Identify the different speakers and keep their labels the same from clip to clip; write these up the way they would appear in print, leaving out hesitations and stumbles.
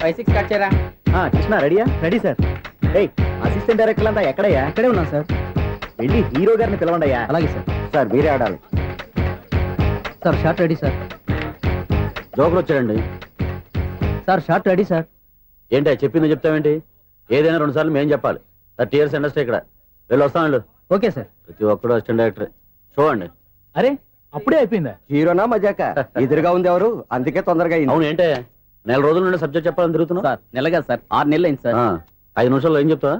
Speaker 1: 5-6 cut చేయరా.
Speaker 2: కృష్ణ రెడీయా? Ready sir. ఏయ్ అసిస్టెంట్ డైరెక్టర్ అంతా ఎక్కడయ్యా?
Speaker 1: ఇక్కడే ఉన్నాం సార్.
Speaker 2: వెళ్ళి హీరో గారిని పిలవండి అయ్యా.
Speaker 1: అలాగే సార్.
Speaker 2: సార్ మీరే ఆడాలి.
Speaker 1: Sir short ready sir.
Speaker 3: జోకులు వచ్చాడండి.
Speaker 1: Sir short ready sir.
Speaker 3: ఏంటి చెప్పింది చెప్తావేంటి? ఏదైనా 2 సార్లు మేం చెప్పాలి. 30 years ఇండస్ట్రీ ఇక్కడ. వెళ్ళి వస్తాం వెళ్ళు.
Speaker 1: Okay sir.
Speaker 3: ప్రతి ఒక్కడు అసిస్టెంట్ డైరెక్టర్. చూడండి.
Speaker 1: అరే అప్పుడే అయిపోయిందా?
Speaker 2: హీరోనా మజాక? ఎదురుగా ఉంది ఎవరు, అందుకే తొందరగా అయింది.
Speaker 3: అవును ఏంటే 4 రోజుల నుండి సబ్జెక్ట్ చెప్పాలని తిరుగుతున్నా
Speaker 1: సార్ నెలగా సార్ 6 నెలలు అయింది సార్.
Speaker 3: 5 నిమిషాల్లో ఏం చెప్తా?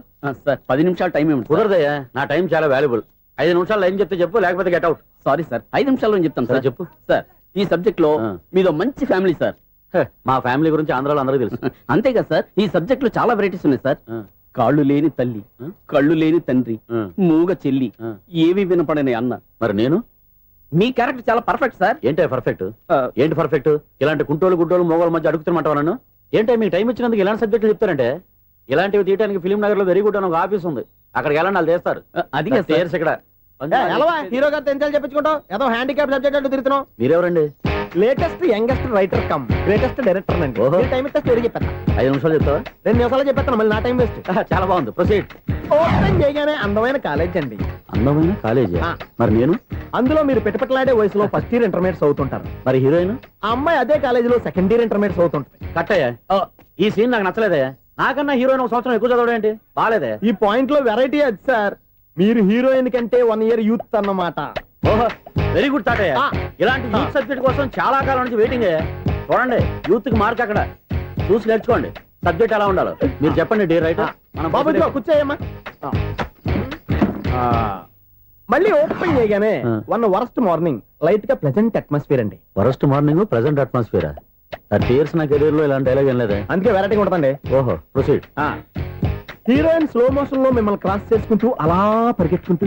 Speaker 1: సార్ 10 నిమిషాలు టైం ఏమిటి?
Speaker 3: కుదరదయ్యా, నా టైం చాలా వాల్యుబుల్. 5 నిమిషాల్లో ఏం చెప్తే చెప్పు, లేకపోతే గెట్ అవుట్.
Speaker 1: సారీ సార్ 5 నిమిషాల్లో చెప్తాను సార్.
Speaker 3: చెప్పు.
Speaker 1: సార్ ఈ సబ్జెక్ట్ లో మీదో మంచి ఫ్యామిలీ సార్.
Speaker 3: మా ఫ్యామిలీ గురించి ఆంధ్రాలో అందరికీ తెలుసు.
Speaker 1: అంతే కదా సార్, ఈ సబ్జెక్ట్ లో చాలా వెరైటీస్ ఉన్నాయి సార్. కాళ్ళు లేని తల్లి, కళ్ళు లేని తండ్రి, మూగ చెల్లి, ఏవి వినపడని అన్న.
Speaker 3: మరి నేను
Speaker 1: మీ క్యారెక్టర్ చాలా పర్ఫెక్ట్ సార్.
Speaker 3: ఏంటే పర్ఫెక్ట్? ఏంటి పర్ఫెక్ట్? ఇలాంటి కుంటోలు గుడ్డోలు మోగోల మధ్య అడుగుతున్నమాట నన్ను. ఏంటంటే మీకు టైం ఇచ్చినందుకు ఇలాంటి సబ్జెక్టులు చెప్తారంటే? ఇలాంటివి తీయడానికి ఫిలిం నగర్ లో వెరీ గుడ్ అని ఒక ఆఫీస్ ఉంది, అక్కడికి వెళ్ళండి, వాళ్ళు చేస్తారు.
Speaker 1: అది
Speaker 3: ఇక్కడ
Speaker 2: హీరో గారితో ఎంత చెప్పించుకుంటాం? ఏదో హ్యాండిక్యాప్ సబ్జెక్ట్ అంటూ తిరుగుతున్నాం.
Speaker 3: మీరెవరండి?
Speaker 2: Latest youngest writer cum greatest director అండి. టైం ఇస్తే స్టోరీ చెప్పాను.
Speaker 3: 5 నిమిషాలు చెప్తావా?
Speaker 2: 2 నిమిషాలు చెప్పేస్తాను, మళ్ళీ నా టైం వేస్ట్.
Speaker 3: చాలా బాగుంది, ప్రొసీడ్.
Speaker 2: ఓపెన్ చేయగానే అందమైన కాలేజ్ అండి.
Speaker 3: అందమైన కాలేజీ? మరి నేను?
Speaker 2: అందులో మీరు పెట్టుపట్లాడే వయసులో ఫస్ట్ ఇయర్ ఇంటర్మీడియట్స్ అవుతుంటారు.
Speaker 3: మరి హీరోయిన్?
Speaker 2: ఆ అమ్మాయి అదే కాలేజీలో సెకండ్ ఇయర్ ఇంటర్మీడియట్స్ అవుతుంటది.
Speaker 3: కట్టయ్యా, ఈ సీన్ నాకు నచ్చలేదయ్యా. నాకన్నా హీరోయిన్ 1 సంవత్సరం ఎక్కువ చదవడం ఏంటి? బాగాలేదే.
Speaker 2: ఈ పాయింట్ లో వెరైటీ అది సార్, మీరు హీరోయిన్ కంటే 1 year యూత్ అన్నమాట.
Speaker 3: ఓహో, వెరీ గుడ్ థాట్ అయ్యా. ఇలాంటి యూత్ సబ్జెక్ట్ కోసం చాలా కాలం నుంచి వెయిటింగ్ అయ్యా. చూడండి, యూత్ కి మార్క్ అక్కడ చూసి నేర్చుకోండి. సబ్జెక్ట్ ఎలా ఉండాలో మీరు చెప్పండి డియర్ రైటర్.
Speaker 2: మనం బాబు కూర్చోయమ్మా. మళ్ళీ ఓపెన్ చేయగానే వరస్ట్ మార్నింగ్, లైట్ గా ప్లెజెంట్ అట్మాస్ఫియర్ అండి.
Speaker 3: Worst morning, present atmosphere. 30 years నా కెరీర్ లో ఇలాంటి డైలాగ్ ఏం లేదే.
Speaker 2: అందుకే వెరైటీ ఉంటుందండి.
Speaker 3: ఓహో, ప్రొసీడ్.
Speaker 2: హీరోయిన్ స్లో మోషన్ లో మిమ్మల్ని క్రాస్ చేసుకుంటూ అలా పరిగెత్తుకుంటూ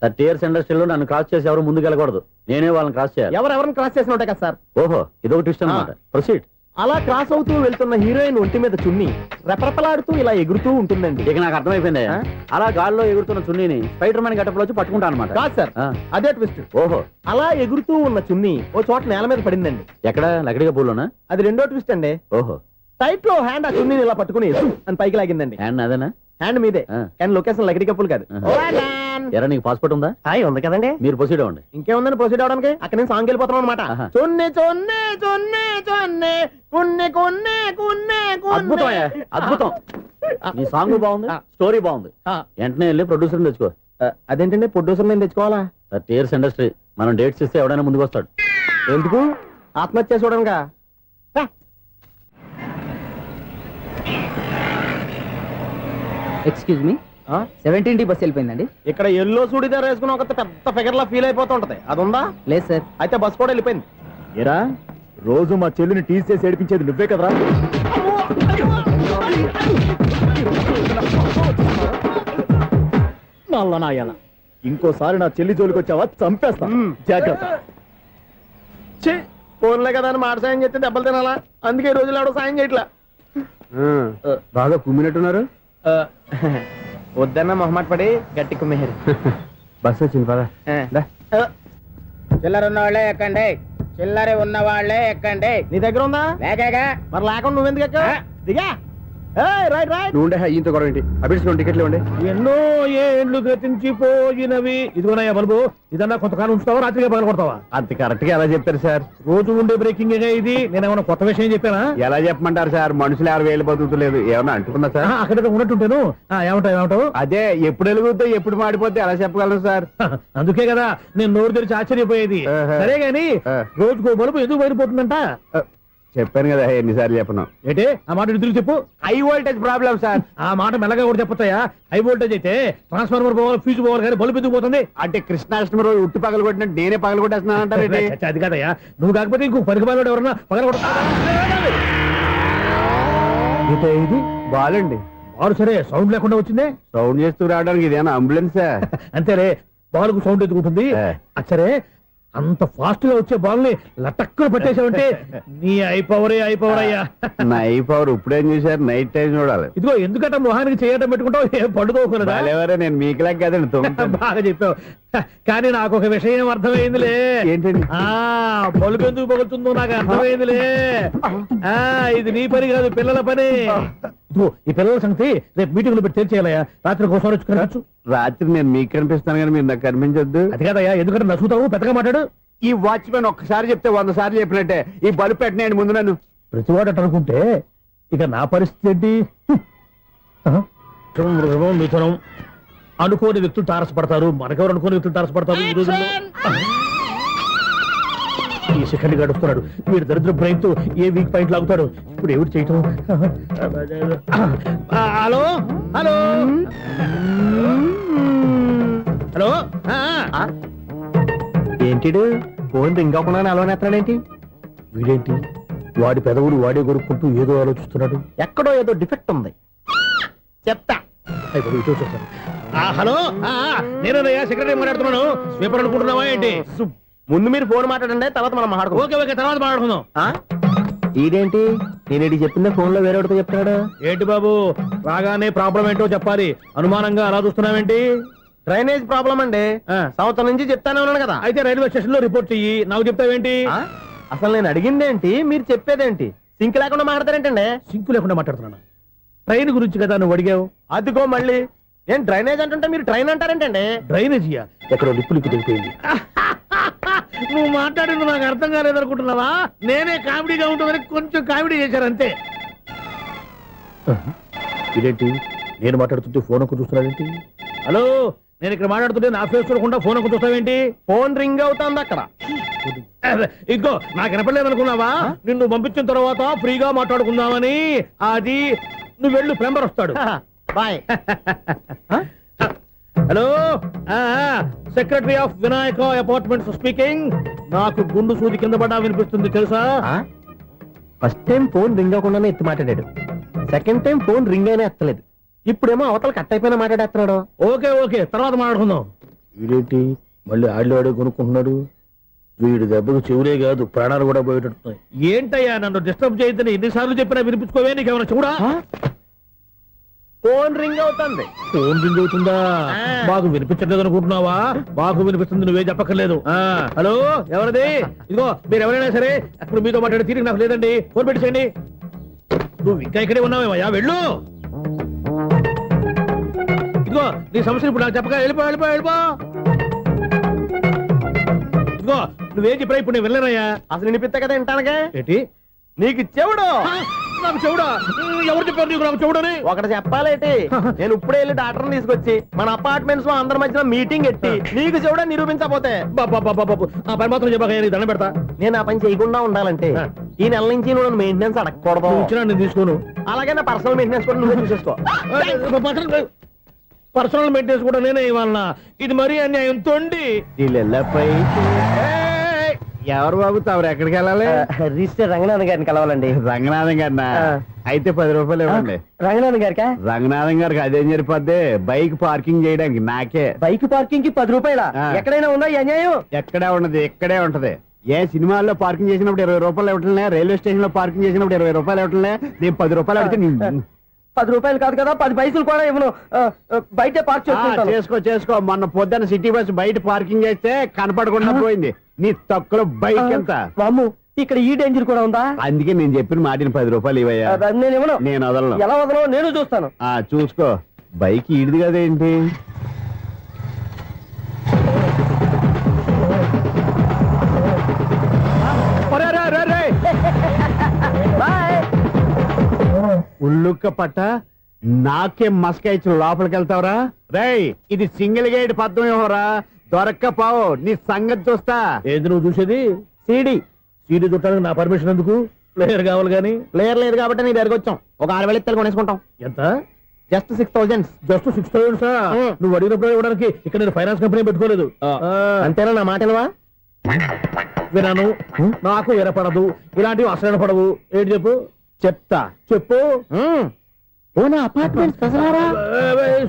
Speaker 3: 30 years ఇండస్ట్రీలో నన్ను క్రాస్ చేసి ఎవరు ముందుకు వెళ్ళకూడదు, నేనే వాళ్ళని క్రాస్ చేయాలి.
Speaker 2: ఎవరెవరిని క్రాస్ చేసిన ఉంటాయి కదా సార్.
Speaker 3: ఓహో, ఇదొక ట్విస్ట్ అన్నమాట. ప్రొసీడ్.
Speaker 2: అలా క్రాస్ అవుతూ వెళ్తున్న హీరోయిన్ ఒంటి మీద చున్ని రెపరెపలాడుతూ ఇలా ఎగురుతూ ఉంటుందండి.
Speaker 3: ఇక నాకు అర్థమైపోయింది. అలా గాల్లో ఎగురుతున్న చున్నీని స్పైడర్ మ్యాన్ గట్టపులో వచ్చి పట్టుకుంటా అనమాట.
Speaker 2: కాదు సార్, అదే ట్విస్ట్.
Speaker 3: ఓహో,
Speaker 2: అలా ఎగురుతూ ఉన్న చున్ని ఓ చోట నేల మీద పడిందండి.
Speaker 3: ఎక్కడ? లకడిగా పూలోనా?
Speaker 2: అది రెండో ట్విస్ట్ అండి.
Speaker 3: ఓహో,
Speaker 2: టైట్ లో హ్యాండ్ ఆ చున్నీని ఇలా పట్టుకుని అని పైకి లాగిందండి.
Speaker 3: హ్యాండ్ అదేనా?
Speaker 2: హ్యాండ్ మీదే, కానీ లొకేషన్ లకడి కప్పులు కాదు.
Speaker 3: ఎరా నీకు పాస్పోర్ట్ ఉందా?
Speaker 2: ఉంది కదండి.
Speaker 3: మీరు ప్రొసీడ్ అవ్వండి.
Speaker 2: ఇంకేముందని ప్రొసీడ్ అవడానికి? అక్కడ నేను సాంగ్ వెళ్ళిపోతాను అనమాట. చొన్నే చొన్నే చొన్నే చొన్నే కున్నే కున్నే కున్నే.
Speaker 3: అద్భుతం, అద్భుతం. నీ సాంగ్ బాగుంది, స్టోరీ బాగుంది. వెంటనే వెళ్ళి ప్రొడ్యూసర్ తెచ్చుకో.
Speaker 2: అదేంటండి ప్రొడ్యూసర్ నేను తెచ్చుకోవాలా?
Speaker 3: 30 years ఇండస్ట్రీ, మనం డేట్స్ ఇస్తే ఎవడైనా ముందుకు వస్తాడు.
Speaker 2: ఎందుకు? ఆత్మహత్య చూడనుగా.
Speaker 1: Excuse me, 17D bus వెళ్ళిపోయిందండి.
Speaker 2: ఇక్కడ ఎల్లో చూడిదార్ వేసుకుని ఒక పెద్ద ఫిగర్ లా ఫీల్ అయిపోతుంటది, అది ఉందా?
Speaker 1: లేదు సార్.
Speaker 2: అయితే బస్ కూడా వెళ్ళిపోయింది. ఏరా, రోజు మా చెల్లిని టీస్ చేసి ఏడిపించేది నువ్వే కదరా? నాయన, ఇంకోసారి నా చెల్లి జోలికి వచ్చావా చంపేస్తా, జాగ్రత్త. ఫోన్లే కదా అని మాట సాయం చేస్తే దెబ్బలు తినాలా? అందుకే ఈ రోజులు ఎవడో సాయం చేయట్లా.
Speaker 3: బాగా కుమ్మినట్టున్నారు.
Speaker 2: వద్దన్న మొహమాట పడి గట్టి కుమ్మేరు.
Speaker 3: బస్ వచ్చింది పద.
Speaker 1: చిల్లర ఉన్న వాళ్ళే ఎక్కండి, చిల్లర ఉన్న వాళ్ళే ఎక్కండి.
Speaker 2: నీ దగ్గర ఉందా?
Speaker 1: లేకగా.
Speaker 2: మరి లేకుండా నువ్వెందుకు ఎక్క? దిగా. Right right.
Speaker 3: నువ్వు ఈయంతో గొడవ ఏంటి? అభిడ్స్ టికెట్లు ఇవ్వండి.
Speaker 4: ఎన్నో ఏళ్ళు గతించిపోయినవి. ఇదిగోనయ్యా బల్బు, ఇదన్నా కొంతకాలం ఉంచుతావా, రాత్రిగా పగల కొడతావా?
Speaker 3: అంత కరెక్ట్ గా ఎలా చెప్పారు సార్?
Speaker 4: రోజు ఉండే బ్రేకింగ్ ఇది. నేనేమన్నా కొత్త విషయం చెప్పానా?
Speaker 3: ఎలా చెప్పమంటారు సార్? మనుషులు 60 వేలు బతుకుతలేదు, ఏమన్నా అంటున్నా సార్?
Speaker 4: అక్కడ ఉన్నట్టుంటాను. ఏమంటావు?
Speaker 3: అదే ఎప్పుడు వెలుగుతో ఎప్పుడు మాడిపోతే ఎలా చెప్పగలరు సార్?
Speaker 4: అందుకే కదా నేను నోరు తెరిచి ఆశ్చర్యపోయేది. సరే గాని రోజుకో బల్బు ఎందుకు బయటపోతుందంట?
Speaker 3: చెప్పాను కదా, ఎన్నిసార్లు చెప్పను.
Speaker 4: ఏంటే ఆ మాట ఎదురు చెప్పు.
Speaker 3: High voltage problem sir.
Speaker 4: ఆ మాట మెల్లగా కూడా చెప్పొచ్చాయా? హై వోల్టేజ్ అయితే ట్రాన్స్ఫార్మర్ పోవాలి, ఫ్యూజ్ పోవాలి, కానీ బల్బు ఎందుకు పోతుంది?
Speaker 3: అంటే కృష్ణాష్టమి రోజు ఉట్టి పగలు కొట్టినట్టు నేనే పగలు కొట్టేస్తున్నానంటారు.
Speaker 4: అది కాదయ్యా, నువ్వు కాకపోతే ఇంకో పనికి బాగా ఎవరన్నా పగల కొట్ట.
Speaker 3: ఇది బాలండి.
Speaker 4: బాలు సరే, సౌండ్ లేకుండా వచ్చిందే.
Speaker 3: సౌండ్ చేస్తూ రావడానికి ఇదేనా అంబులెన్స్?
Speaker 4: అంతేలే, బాలుకు సౌండ్ ఎందుకుంటుంది. సరే, అంత ఫాస్ట్ గా వచ్చే బాల్ ని లటక్కున పట్టేసావంటే నీ అయిపోవరే అయిపోవరయ్యా.
Speaker 2: నైఫ్ అవర్ ఇప్పుడేం చూసారు, నైట్ టైం చూడాలి.
Speaker 4: ఇదిగో ఎందుకంటే మొహానికి చేయటం పెట్టుకుంటావు, ఏం పడుకోకూడదా?
Speaker 2: ఎవరే నేను మీకులాగా కదండి.
Speaker 4: బాగా చెప్పావు. కానీ నాకు ఒక విషయం అర్థమైందిలే.
Speaker 2: ఏంటండి?
Speaker 4: బలుపు ఎందుకు పగులుతుందో నాకు అర్థమైందిలే. ఇది నీ పని కాదు, పిల్లల పని. ఇదిగో ఈ పిల్లల సంగతి రేపు మీటింగ్ లో పెట్టి తెలిసేయాలయ్యా. రాత్రి కోసం వచ్చి
Speaker 2: రాత్రి నేను మీకు కనిపిస్తాను కానీ మీరు నాకు కనిపించొద్దు.
Speaker 4: అది కాదయ్యా, ఎందుకంటే నచ్చుతావు, పెద్దగా మాట్లాడు.
Speaker 2: ఈ వాచ్మెన్ ఒక్కసారి చెప్తే 100 సార్లు చెప్పినట్టే. ఈ బల్బు పెట్టినాయండి ముందు నన్ను.
Speaker 4: ప్రతివాడు అట్ట అనుకుంటే ఇక నా పరిస్థితి ఏంటి? మిథునం అనుకోని వ్యక్తులు తారసపడతారు, మనకెవరు అనుకోని వ్యక్తులు తారసపడతారు ఈ రోజుల్లో. ఈ సెకండ్ గడుపుతున్నాడు వీడు దరిద్ర బ్రెయిన్ తో ఏ వీక్ పాయింట్ లాగుతాడు. ఇప్పుడు ఏమిటి చేయటం? Hello hello hello.
Speaker 2: ఏంటిడు ఫోన్ రింగ్ అవ్వకుండా అలవనేస్తాడేంటి?
Speaker 4: వీడేంటి వాడి పెదవులు వాడే కొరుక్కుంటూ ఏదో ఆలోచిస్తున్నాడు.
Speaker 2: ఎక్కడో ఏదో డిఫెక్ట్ ఉంది, చెప్తా.
Speaker 4: అయిపోయి ఇటు వచ్చేసాను. హలో నేనయ్యా సెక్రటరీ మాట్లాడుతున్నాను. స్వీపర్ అనుకుంటున్నావా ఏంటి?
Speaker 2: ముందు మీరు ఫోన్ మాట్లాడండి, తర్వాత మనం మాట్లాడుకో.
Speaker 4: ఓకే ఓకే, తర్వాత మాట్లాడుకుందాం.
Speaker 2: ఇదేంటి నేను చెప్పిందే ఫోన్ లో వేరే ఒకటి చెప్తాడు.
Speaker 4: ఏంటి బాబు రాగానే ప్రాబ్లం ఏంటో చెప్పాలి, అనుమానంగా అలా చూస్తున్నావేంటి?
Speaker 2: డ్రైనేజ్ ప్రాబ్లం అండి. సంవత్సరం నుంచి చెప్తానే ఉన్నాను కదా.
Speaker 4: అయితే రైల్వే స్టేషన్ లో రిపోర్ట్ చెయ్యి, నాకు చెప్తావేంటి?
Speaker 2: అసలు నేను అడిగిందేంటి, మీరు చెప్పేదేంటి? సింక్ లేకుండా మాట్లాడతారేంటండి?
Speaker 4: సింకు లేకుండా మాట్లాడుతున్నాను. ట్రైన్ గురించి కదా నువ్వు అడిగావు.
Speaker 2: అదిగో మళ్ళీ నేను డ్రైనేజ్ అంటుంటే మీరు ట్రైన్ అంటారేంటండి?
Speaker 4: డ్రైనేజీయా? ఎక్కడో లిప్పు తెగిపోయింది. నువ్వు మాట్లాడింది నాకు అర్థం కాలేదనుకుంటున్నావా? నేనే కామెడీగా ఉంటుందని కొంచెం కామెడీ చేశారు అంతే. ఇదేంటి నేను మాట్లాడుతుంటే ఫోన్ ఒక్క చూస్తున్నావేంటి? హలో నేను ఇక్కడ మాట్లాడుతుంటే నా ఫేస్ చూడకుండా ఫోన్ ఒక్క చూస్తావేంటి?
Speaker 2: ఫోన్ రింగ్ అవుతుంది అక్కడ.
Speaker 4: ఇదిగో నాకు వినపడలేదు అనుకున్నావా? నిన్ను పంపించిన తర్వాత ఫ్రీగా మాట్లాడుకుందామని. అది నువ్వు వెళ్ళు, ప్లంబర్ వస్తాడు.
Speaker 2: Bye.
Speaker 4: Hello secretary of Vinayaka apartments speaking. నాకు గుండు సూది కింద పడ్డా వినిపిస్తుంది తెలుసా?
Speaker 2: ఫస్ట్ టైం ఫోన్ రింగ్ అవ్వకుండానే ఎత్తి మాట్లాడాడు, సెకండ్ టైం ఫోన్ రింగ్ అయినా ఎత్తలేదు, ఇప్పుడేమో అవతల కట్ అయిపోయినా మాట్లాడేస్తున్నాడు.
Speaker 4: ఓకే ఓకే, తర్వాత మాట్లాడుకుందాం. వీడేంటి మళ్ళీ ఆడిలో ఆడే కొనుక్కుంటున్నాడు? వీడి దెబ్బకు చెవులే కాదు ప్రాణాలు కూడా పోయేటట్టున్నాయి. ఏంటయ్యా నన్ను డిస్టర్బ్ చేయొద్దని ఎన్నిసార్లు చెప్పినా వినిపించుకోవే, నీకేమైనా చూడా?
Speaker 2: ఫోన్ రింగ్ అవుతుంది.
Speaker 4: ఫోన్ రింగ్ అవుతుందా? మాకు వినిపించట్లేదు అనుకుంటున్నావా? మాకు వినిపిస్తుంది, నువ్వే చెప్పక్కర్లేదు. హలో ఎవరిది? ఇదిగో మీరు ఎవరైనా సరే ఇప్పుడు మీతో మాట్లాడే తీరిక నాకు లేదండి, ఫోన్ పెట్టేసేయండి. నువ్వు ఇంకా ఇక్కడే ఉన్నావేమయ్యా, వెళ్ళు. ఇదిగో నీ సమస్యలు ఇప్పుడు నాకు చెప్పగా వెళ్ళిపో వెళ్ళిపో వెళ్ళిపో. ఇదిగో నువ్వేం చెప్పరా ఇప్పుడు నేను వెళ్ళానయ్యా.
Speaker 2: అసలు వినిపిస్తా కదా వింటానగా.
Speaker 4: ఏంటి
Speaker 2: నీకు చెవుడు?
Speaker 4: నాకు చెవుడా? ఎవరు చెప్పారు నీకు నాకు చెవుడని?
Speaker 2: ఒకటి చెప్పాలేటి, నేను ఇప్పుడే వెళ్ళి డాక్టర్ని తీసుకొచ్చి మన అపార్ట్మెంట్స్ లో అందరి మధ్యన మీటింగ్ ఎట్టి నీకు చెవుడా నిరూపించకపోతే
Speaker 4: బాబు ఆ పని మాత్రం చెప్పక నీ దండం పెడతా.
Speaker 2: నేను ఆ పని చేయకుండా ఉండాలంటే ఈ నెల నుంచి నువ్వు మెయింటెనెన్స్ అడగకూడదు.
Speaker 4: ఇచ్చినా నేను తీసుకోను.
Speaker 2: అలాగే నా పర్సనల్ మెయింటెనెన్స్ కూడా నువ్వే చూసేసుకో.
Speaker 4: పర్సనల్ మెయింటెనెన్స్ కూడా నేనే ఇవ్వాలన్నా? ఇది మరీ అన్యాయం తోండి.
Speaker 2: ఎవరు బాబు తమరు ఎక్కడికి వెళ్ళాలి?
Speaker 1: రిజిస్టర్ రంగనాథన్ గారిని కలవాలండి.
Speaker 2: రంగనాథం గారినా? అయితే 10 రూపాయలు ఇవ్వండి.
Speaker 1: రంగనాథన్ గారికా?
Speaker 2: రంగనాథం గారికి అదేం సరిపోద్ది, బైక్ పార్కింగ్ చేయడానికి నాకే.
Speaker 1: బైక్ పార్కింగ్ కి 10 రూపాయల? ఎక్కడైనా ఉందా ఈ అన్యాయం?
Speaker 2: ఎక్కడే ఉండదు, ఇక్కడే ఉంటది. ఏ సినిమాల్లో పార్కింగ్ చేసినప్పుడు 20 రూపాయలు ఇవ్వట్లే, రైల్వే స్టేషన్ లో పార్కింగ్ చేసినప్పుడు 20 రూపాయలు ఇవ్వట్లే. నేను 10 రూపాయలు అడిగితే
Speaker 1: 10 రూపాయలు కాదు కదా, 10 పైసలు కూడా ఇవ్వను. బయట పార్క్
Speaker 2: చేసుకో. మొన్న పొద్దున్న సిటీ బస్ బయట పార్కింగ్ చేస్తే కనపడకుండా పోయింది. నీ తక్కువ బైక్ ఎంత?
Speaker 1: వామ్ము, ఇక్కడ ఈ డేంజర్ కూడా ఉందా?
Speaker 2: అందుకే నేను చెప్పిన మాటిని 10 రూపాయలు ఇవ్వయ్యా.
Speaker 1: నేను ఇవ్వను.
Speaker 2: నేను వదలను.
Speaker 1: ఎలా వదలను నేను చూస్తాను.
Speaker 2: చూసుకో, బైక్ ఈడిది కదేంటి? ఉల్లుక్క పట్ట నాకే మస్క ఇచ్చిన లోపలికి వెళ్తావరా? రేయ్, ఇది సింగిల్ గేట్ పద్మం ఇవ్వరా, దొరక్కపోవు నీ సంగతి చూస్తా.
Speaker 4: ఏది నువ్వు చూసేది?
Speaker 2: సీడీ
Speaker 4: చుట్టానికి నా పర్మిషన్ ఎందుకు? ప్లేయర్ కావాలి కానీ.
Speaker 2: ప్లేయర్ లేదు కాబట్టి నీ దగ్గరకు వచ్చాం. ఒక 6,000 ఇత్తలు కొనేసుకుంటాం.
Speaker 4: ఎంత?
Speaker 2: జస్ట్ 6,000.
Speaker 4: Just 6,000 sir? నువ్వు అడిగినప్పుడు ఇవ్వడానికి ఇక్కడ నేను ఫైనాన్స్ కంపెనీ పెట్టుకోలేదు.
Speaker 2: అంతేనా నా మాటలువా?
Speaker 4: వినాను, నాకు వినపడదు, ఇలాంటివి అసలు వినపడవు. ఏంటి చెప్పు?
Speaker 2: చెప్తా.
Speaker 4: చెప్పు.
Speaker 2: అపార్ట్మెంట్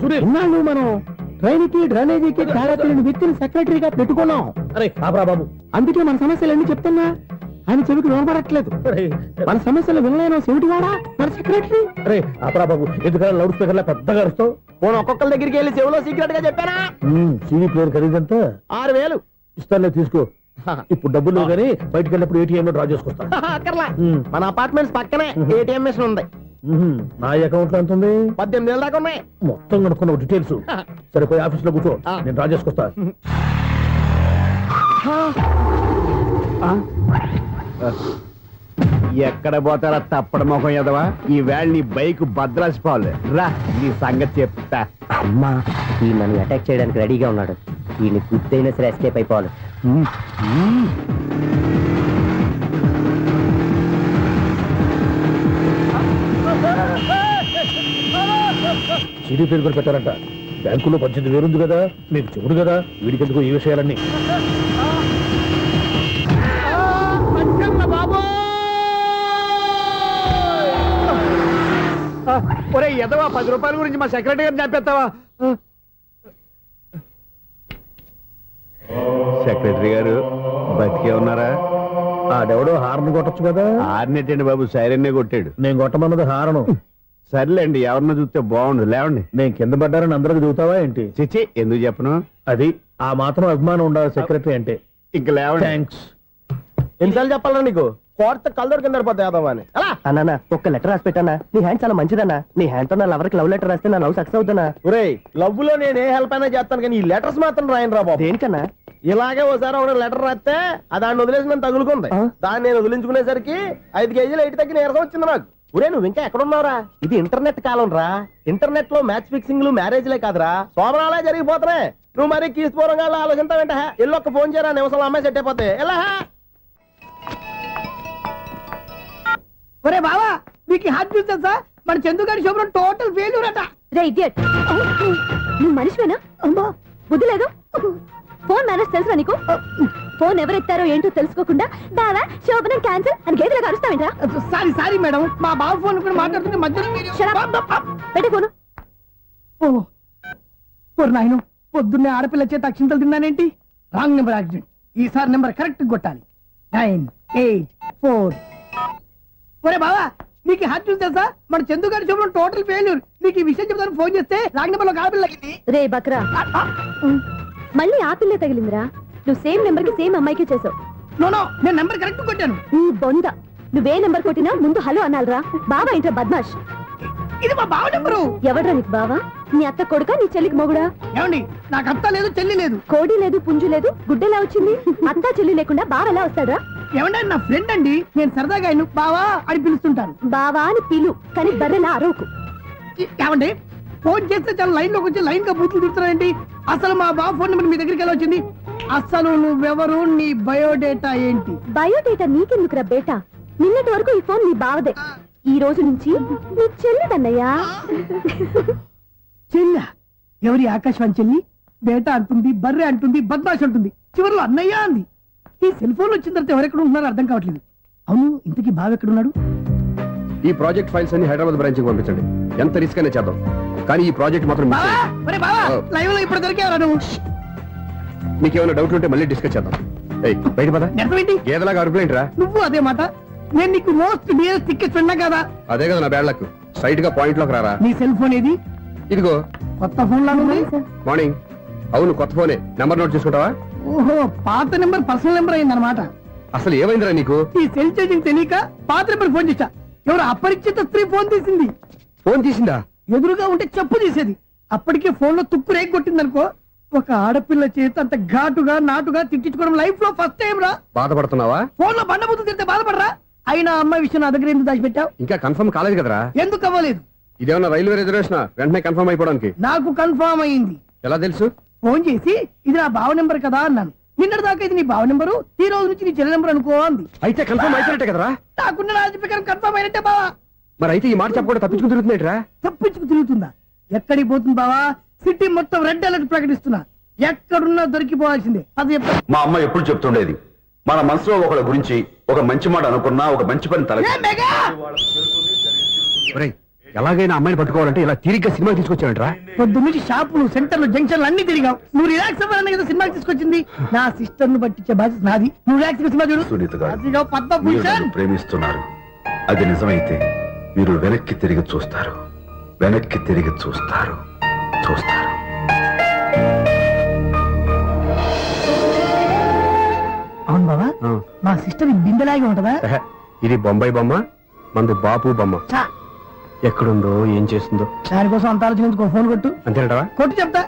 Speaker 4: సునీల్
Speaker 2: మనం ట్రైన్కి డ్రైనేజీకి తేడా తెలియని వ్యక్తిని సెక్రటరీగా పెట్టుకున్నాం.
Speaker 4: అరే ఆపరా బాబు.
Speaker 2: అందుకే మన సమస్యలన్నీ చెప్తున్నా ఆయన చెవికి వినపడట్లేదు.
Speaker 4: అరే
Speaker 2: మన సమస్యలు వినలేను చెవిటి వాడా మన సెక్రటరీ.
Speaker 4: అరే ఆపరా బాబు, ఎందుకంటే లౌడ్ స్పీకర్ లా పెద్దగా అరుస్తావు?
Speaker 2: పోను ఒక్కొక్కరి దగ్గరికి వెళ్ళి చెవిలో సీక్రెట్ గా చెప్పానా?
Speaker 4: CD player ఖరీదంతా
Speaker 2: 6,000.
Speaker 4: ఇస్తానులే, తీసుకో. ఇప్పుడు డబ్బులు లేవు కానీ బయటకు వెళ్ళినప్పుడు ఏటీఎం లో డ్రా చేసుకొస్తా.
Speaker 2: అక్కర్లా, మన అపార్ట్మెంట్స్ పక్కనే ఏటీఎం మిషన్ ఉంది.
Speaker 4: నా అకౌంట్ లో ఎంత ఉంది?
Speaker 2: 18,000 దాకా ఉన్నాయి.
Speaker 4: మొత్తం కనుక్కున్న డీటెయిల్స్. సరిపోయి ఆఫీస్ లో కూర్చో, నేను డ్రా చేసుకొస్తా.
Speaker 2: ఎక్కడ పోతారా తప్పడ మొహం ఎదవా? ఈ వేళ నీ బైక్ భద్రాసిపోవాలి. రా నీ సంగతి చెప్తా.
Speaker 5: అమ్మా ఈ నన్ను అటాక్ చేయడానికి రెడీగా ఉన్నాడు. ఈయన గుర్తైనా సరే ఎస్కేప్ అయిపోవాలి.
Speaker 4: సీడీ ప్లేయర్ కూడా పెట్టారంట. బ్యాంకులో 18,000 ఉంది కదా, మీకు చెవుడు కదా, వీడికెందుకు ఈ విషయాలన్నీ?
Speaker 2: ఒరే ఎదవా, 10 రూపాయల గురించి మా సెక్రటరీ గారిని చంపేస్తావా? సెక్రటరీ గారు బతికే ఉన్నారా?
Speaker 4: ఆడెవడో హార్న్ కొట్టచ్చు కదా.
Speaker 2: ఆరినట్టండి బాబు, సైరన్నే కొట్టాడు.
Speaker 4: నేను కొట్టమన్నది హారను.
Speaker 2: సర్లేండి, ఎవరినో చూస్తే బాగుండు. లేవండి.
Speaker 4: నేను కింద పడ్డారని అందరికి చూతావా ఏంటి?
Speaker 2: చిచ్చి, ఎందుకు చెప్పను?
Speaker 4: అది ఆ మాత్రం అభిమానం ఉండాలి సెక్రటరీ అంటే.
Speaker 2: ఇంక లేవండి.
Speaker 4: థ్యాంక్స్.
Speaker 2: ఎన్నిసార్లు చెప్పాలా నీకు? కోర్త కలర్ కింద పోతాయి.
Speaker 5: అన్నా ఒక్క లెటర్ రాసి పెట్టానా? నీ హ్యాండ్ చాలా మంచిదన్నా. నీ హ్యాండ్ తో నా లవర్కి లవ్ లెటర్ రాస్తే నా లవ్ సక్సెస్ అవుతానా?
Speaker 2: ఒరే, లవ్ లో నేను ఏ హెల్ప్ అయినా చేస్తాను, కానీ ఈ లెటర్స్ మాత్రం రాయను రా బాబు.
Speaker 5: దేనికన్నా?
Speaker 2: ఇలాగే ఓసారి ఒక లెటర్ రాస్తే దాన్ని వదిలేసి నన్ను తగులుకుంది. దాన్ని నేను వదిలించుకునేసరికి 5 కేజీలు ఎయిట్ తగ్గి నీరసం వచ్చింది నాకు. ఒరే, నువ్వు ఇంకా ఎక్కడున్నావురా? ఇది ఇంటర్నెట్ కాలం రా. ఇంటర్నెట్ లో మ్యాచ్ ఫిక్సింగ్లు మ్యారేజ్లే కాదురా, సోమరాలే జరిగిపోతున్నాయి. నువ్వు మరి కీస్పూరంగా ఆలోచించావేంట? ఎల్లొక్క ఫోన్ చేయరా, నిమిషం అమ్మాయి సెట్ అయిపోతే. ఎలా?
Speaker 6: ఒరే బావా, మీకు హార్ట్ చూస్తా సార్, మన చందుగారి శుభ్రం టోటల్ ఫెయిల్యూర్ అట.
Speaker 7: రే ఇడియట్, నువ్వు మనిషివేనా? అమ్మా బుద్ధి లేదు. ఫోన్ మేనేజ్ తెలుసా నీకు? ఫోన్ ఎవరెత్తారో ఏంటో తెలుసుకోకుండా బావా శోభనం క్యాన్సిల్ అని గేదెలకు అరుస్తావేంట్రా?
Speaker 6: సారీ సారీ మేడం, మా బావ ఫోన్ కూడా మాట్లాడుతుంటే మధ్యలో
Speaker 7: పెట్టే ఫోను.
Speaker 6: ఓ నాయను, పొద్దున్నే ఆడపిల్ల చేత అక్షింతలు తిన్నానేంటి? Wrong number accident. ఈసారి నెంబర్ కరెక్ట్ కొట్టాలి. 9, 8, 4. ఒరే బావా, నీకు హార్ట్ చూసి తెలుసా? మన చందుగారి శుభ్రం టోటల్ ఫెయిల్యూర్. నీకు ఈ విషయం చెప్తాను ఫోన్ చేస్తే రాంగ్ నెంబర్ లో ఆడపిల్ల తగ్గింది.
Speaker 7: రే బక్రా, మళ్ళీ ఆ పిల్లే తగిలిందిరా. నువ్వు సేమ్ నెంబర్ కి సేమ్ అమ్మాయికే చేసావు.
Speaker 6: నో నో, నేను నెంబర్ కరెక్ట్ కొట్టాను.
Speaker 7: నీ బొంద, నువ్వే నెంబర్ కొట్టినా ముందు హలో అనాలరా. బావా ఏంట్రా బద్మాష్?
Speaker 6: ఇది మా బావ నెంబరు.
Speaker 7: ఎవడ్రా నీకు బావా? నీ అత్త కొడుకా, నీ చెల్లికి మొగుడా?
Speaker 6: ఏమండి, నాకు అత్త లేదు, చెల్లి లేదు.
Speaker 7: కోడి లేదు, పుంజు లేదు, గుడ్డెలా వచ్చింది? అత్త చెల్లి లేకుండా బావ ఎలా వస్తాడా?
Speaker 6: ఏమంటే నా ఫ్రెండ్ అండి, నేను సరదాగా ఆయన బావా అని పిలుస్తుంటాను.
Speaker 7: బావా అని పిలు, కానీ బర్రెలా అరవకు.
Speaker 6: ఏమండి, ఫోన్ చేస్తే చాలా లైన్ లోకి వచ్చి లైన్ గా బూతులు తిడుతున్నారండి. అసలు మా బావ ఫోన్ నెంబర్ మీ దగ్గరికి ఎలా వచ్చింది? అసలు నువ్వెవరు, నీ బయోడేటా ఏంటి?
Speaker 7: బయోడేటా నీకెందుకురా బేటా? నిన్నటి వరకు ఈ ఫోన్ నీ బావదే, ఈ రోజు నుంచి నీ చెల్లిదన్నయ్యా.
Speaker 6: చెల్లి? ఎవరి ఆకాశవాణి చెల్లి? బేటా అంటుంది, బర్రె అంటుంది, బద్మాష్ అంటుంది, చివరిలో అన్నయ్య అంది. ఈ సెల్ ఫోన్ వచ్చిన తర్వాత ఎవరెక్కడ ఉంటున్నారో అర్థం కావట్లేదు. అవును, ఇంతకీ బావ ఎక్కడున్నాడు?
Speaker 8: ఈ ప్రాజెక్ట్ ఫైల్స్ అన్ని హైదరాబాద్ బ్రాంచ్ కి పంపించండి. ఎంత రిస్క్ అయినా చేద్దాం, కానీ ఈ ప్రాజెక్ట్ మాత్రం మిస్
Speaker 6: బావా,
Speaker 8: చేయొద్దు.
Speaker 6: ఒరే బావా, లైవ్ లో ఇప్పుడు దొరికేవరా నువ్వు?
Speaker 8: నీకేమైనా డౌట్ ఉంటే మళ్ళీ డిస్కస్ చేద్దాం. ఏయ్, బయట పద.
Speaker 6: నిజమేంటి?
Speaker 8: గేదలాగా అరుపులేంట్రా?
Speaker 6: నువ్వు అదే మాట. నేను నీకు మోస్ట్ డియరెస్ట్ టికెట్ ఫ్రెండ్ కదా.
Speaker 8: అదే కదా నా బ్యాడ్ లక్. స్ట్రైట్ గా పాయింట్ లోకి రారా.
Speaker 6: నీ సెల్ ఫోన్ ఏది?
Speaker 8: ఇదిగో
Speaker 6: కొత్త ఫోన్ లాగా ఉంది.
Speaker 8: మార్నింగ్. అవును, కొత్త ఫోనే. నెంబర్ నోట్ చేసుకుంటావా?
Speaker 6: ఓహో, పాత నెంబర్ పర్సనల్ నెంబర్ అయిందన్నమాట.
Speaker 8: అసలు ఏమైందిరా నీకు?
Speaker 6: ఈ సెల్ చేంజింగ్ తెలియక పాత నెంబర్ ఫోన్ చేశా. ఎవరు అపరిచిత స్త్రీ ఫోన్ తీసింది.
Speaker 8: ఫోన్ తీసిందా?
Speaker 6: ఎదురుగా ఉంటే చెప్పు తీసేది. అప్పటికే ఫోన్ లో తుక్కు రేగి కొట్టిందనుకో. ఒక ఆడపిల్ల చేత అంత ఘాటుగా నాటుగా తిట్టించుకోవడం లైఫ్ లో ఫస్ట్ టైం రా.
Speaker 8: బాధపడుతున్నావా?
Speaker 6: ఫోన్ లో బండబుద్ధులు తిడితే బాధపడరా? అయినా అమ్మాయి విషయం నా దగ్గర ఎందుకు దాచిపెట్టావు?
Speaker 8: ఇంకా కన్ఫర్మ్ కాలేదు కదరా.
Speaker 6: ఎందుకు అవ్వలేదు?
Speaker 8: ఇదేమన్నా రైల్వే రిజర్వేషన్? వెంటనే కన్ఫర్మ్ అయిపోవడానికి.
Speaker 6: నాకు కన్ఫర్మ్ అయింది.
Speaker 8: ఎలా తెలుసు?
Speaker 6: ఫోన్ చేసి ఇది నా బావ నెంబర్ కదా అన్నాను. నిన్నటి దాకా ఇది నీ బావ నెంబరు, ఈ రోజు నుంచి నీ చెల్లి నెంబర్ అనుకో అంది.
Speaker 8: అయితే కన్ఫర్మ్ అయిపోయినట్టే కదరా.
Speaker 6: నాకున్న రాజు ప్రకారం కన్ఫర్మ్ అయినట్టే బావా.
Speaker 8: మరి అయితే ఈ మాట చెప్పకుండా తప్పించుకుని తిరుగుతున్నట్రా?
Speaker 6: తప్పించుకు తిరుగుతుందా? ఎక్కడికి పోతుంది బావా? సిటీ మొత్తం రెడ్ అలర్ట్ ప్రకటిస్తున్నా. ఎక్కడున్నా దొరికిపోవాల్సిందే. అది చెప్తా.
Speaker 9: మా అమ్మ ఎప్పుడు చెప్తుండేది, మన మనసులో ఒకళ్ళ గురించి ఒక మంచి మాట అనుకున్నా ఒక మంచి పని తల.
Speaker 6: A mega!
Speaker 8: ఒరేయ్, ఎలాగైనా అమ్మాయిని పట్టుకోవాలంటే ఇలా తిరిగ్గా సినిమా తీసుకొచ్చావంటరా?
Speaker 6: పొద్దు నుంచి షాపులు సెంటర్లు జంక్షన్లు అన్ని తిరిగావు. నువ్వు రిలాక్స్ అవ్వాలని కదా సినిమాకి తీసుకొచ్చింది. నా సిస్టర్ ను పట్టించే బాధ్యత నాది. నువ్వు రిలాక్స్ గా సినిమా చూడు.
Speaker 9: సునీత గారు,
Speaker 6: అదిగో
Speaker 9: మీరు
Speaker 6: పద్మభూషణ్.
Speaker 9: నన్ను ప్రేమిస్తున్నారు. అది నిజమైతే మీరు వెనక్కి తిరిగి చూస్తారు. వెనక్కి తిరిగి చూస్తారు. చూస్తారు.
Speaker 6: అవును బాబా, మా సిస్టర్ బిందెలాగే ఉంటదా?
Speaker 8: ఎహె, ఇది బొంబాయి బొమ్మ, మంది బాపు బొమ్మ.
Speaker 6: చా,
Speaker 8: ఎక్కడుందో ఏం చేస్తుందో
Speaker 6: దానికోసం అంత ఆలోచించుకో. ఫోన్ కొట్టు.
Speaker 8: అంతేనంటావా?
Speaker 6: కొట్టు చెప్తా.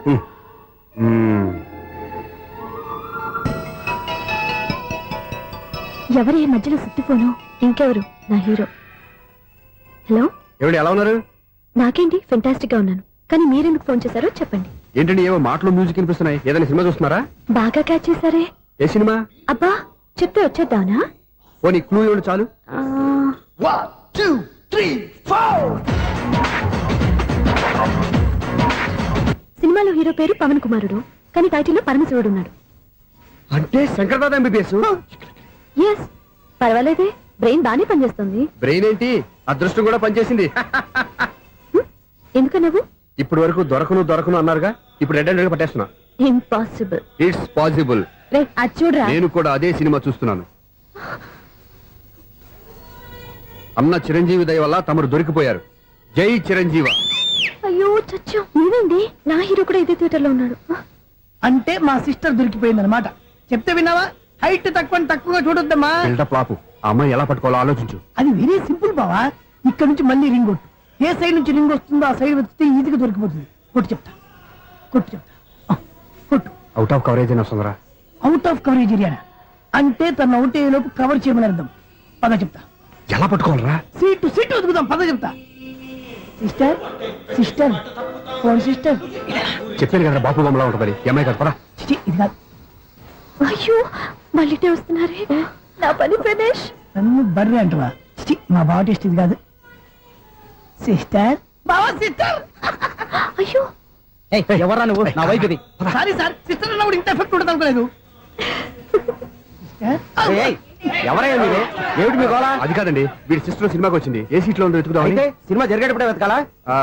Speaker 7: ఎవరు ఈ మధ్యలో సుత్తిపోను? ఇంకెవరు? నా హీరో. హలో,
Speaker 8: ఏమిటి ఎలా ఉన్నారు?
Speaker 7: నాకేంటి ఫెంటాస్టిక్ గా ఉన్నాను, కానీ మీరెందుకు ఫోన్ చేశారో చెప్పండి.
Speaker 8: ఏంటండి ఏవో మాటలు మ్యూజిక్ వినిపిస్తున్నాయి. ఏదైనా సినిమా చూస్తున్నారా?
Speaker 7: బాగా క్యాచ్ చేశారే.
Speaker 8: ఏ సినిమా?
Speaker 7: అబ్బా, చెప్తే వచ్చేద్దానా?
Speaker 8: ఓ నీ క్లూ ఇవ్వండి చాలు.
Speaker 7: ఆ,
Speaker 6: 1 2 3 4.
Speaker 7: సినిమాలో హీరో పేరు పవన్ కుమారుడు, కానీ టైటిల్లో పరమశివుడు ఉన్నాడు.
Speaker 8: అంటే శంకర్దాద ఎంబీబీఎస్.
Speaker 7: ఎస్, పర్వాలేదే, బ్రెయిన్ బానే పనిచేస్తుంది.
Speaker 8: బ్రెయిన్ ఏంటి, అదృష్టం కూడా పనిచేసింది.
Speaker 7: ఎందుకు నువ్వు?
Speaker 8: ఇప్పటి వరకు దొరకను అన్నారుగా, ఇప్పుడు రెడ్ హ్యాండెడ్ గా పట్టేస్తున్నా.
Speaker 7: ఇంపాసిబుల్.
Speaker 8: It's possible.
Speaker 7: రే, అది చూడరా.
Speaker 8: నేను కూడా అదే సినిమా చూస్తున్నాను. అన్న చిరంజీవి దయ వల్ల తమరు దొరికిపోయారు. జై చిరంజీవ.
Speaker 7: అయ్యో చచ్చు, నేనండి, నా హీరో కూడా ఇదే థియేటర్ లో ఉన్నాడు.
Speaker 6: అంటే మా సిస్టర్ దొరికిపోయింది అనమాట. చెప్తే విన్నావా? హైట్ తక్కువగా చూడొద్దమ్మా.
Speaker 8: బిల్డప్ లాపు. ఆ అమ్మాయి ఎలా పట్టుకోవాలో ఆలోచించు.
Speaker 6: అది వెరీ సింపుల్ బావా. ఇక్కడ నుంచి మళ్ళీ రింగ్ కొట్టు. ఏ సైడ్ నుంచి రింగ్ వస్తుందో ఆ సైడ్ వస్తే ఈజీగా దొరికిపోతుంది. కొట్టు చెప్తా. ఆ, కొట్టు.
Speaker 8: అవుట్ ఆఫ్ కవరేజ్ అయినా వస్తుందిరా.
Speaker 6: అవుట్ ఆఫ్ కవరేజ్ ఏరియా అంటే తన అవుట్ అయ్యే లోపు కవర్ చేయమని అర్థం. పద చెప్తా.
Speaker 8: ఎలా పట్టుకోవాలరా?
Speaker 6: సీటు వెతుకుదాం. పద చెప్తా. Sister phone sister.
Speaker 8: చెప్పాను కదా బాపు బొమ్మలా ఉంటుంది. అమ్మాయి కదా పరా.
Speaker 6: ఇది కాదు.
Speaker 7: అయ్యో, మళ్ళీ వస్తున్నారే. నా పని ప్రదేశ్.
Speaker 6: నన్ను బర్రె అంటవా? మా బావ టేస్ట్ ఇది కాదు. సిస్టర్, బావా సిస్టర్.
Speaker 7: అయ్యో,
Speaker 1: ఎవరా నువ్వు? నా వైపు ఇది.
Speaker 6: సారీ సార్, సిస్టర్ అన్నప్పుడు ఇంత ఎఫెక్ట్ ఉంటుంది అనుకోలేదు.
Speaker 1: ఎవరయ్యా మీరే? ఏమిటి మీ గోళ?
Speaker 8: అది కాదండి, వీడి సిస్టర్ సినిమాకి వచ్చింది. ఏ సీట్ లో ఉందో వెతుకుదామని.
Speaker 1: అయితే సినిమా జరిగేటప్పుడే వెతకాలా?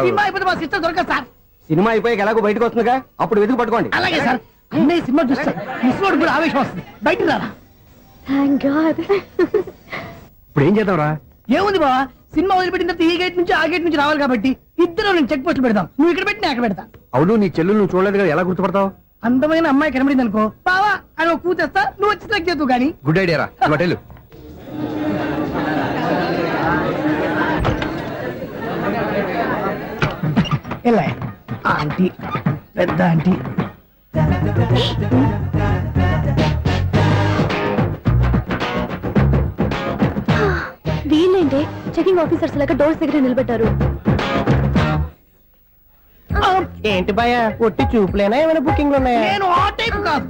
Speaker 6: సినిమా అయిపోతే మా సిస్టర్ దొరకదు సార్.
Speaker 1: సినిమా అయిపోయాక ఎలాగో బయటకు వస్తుందిగా, అప్పుడు వెతుకు పట్టుకోండి.
Speaker 6: అలాగే సార్. అన్నయ్య సినిమా చూస్తాను. మిస్వాడు కూడా ఆవేశం వస్తుంది. బయటికి రారా.
Speaker 7: Thank God.
Speaker 8: ఇప్పుడు ఏం చేద్దాంరా?
Speaker 6: ఏముంది బావా, సినిమా వదిలిపెట్టిన తర్వాత ఈ గేట్ నుంచి ఆ గేట్ నుంచి రావాలి కాబట్టి ఇద్దరు నేను చెక్ పోస్ట్ పెడదాం. నువ్వు ఇక్కడ పెట్టి నేను అక్కడ పెడతా.
Speaker 8: అవును, నీ చెల్లెలు నువ్వు చూడలేదు కదా, ఎలా గుర్తుపడతావు?
Speaker 6: అందమైన అమ్మాయి కనబడింది అనుకో, బావా అని ఒక కూతేస్తా, నువ్వు వచ్చి సెలెక్ట్ చేద్దు కానీ.
Speaker 8: గుడ్ ఐడియా రా. హోటల్
Speaker 6: ఎలా ఆంటీ, పెద్ద ఆంటీ.
Speaker 7: వీళ్ళేంటి చెకింగ్ ఆఫీసర్స్ లాగా డోర్స్ దగ్గర నిలబెట్టారు.
Speaker 5: ఏంటి భయ ఒట్టి చూపులేనా ఏమైనా బుకింగ్లు ఉన్నాయా?
Speaker 6: నేను ఆ టైప్ కాదు.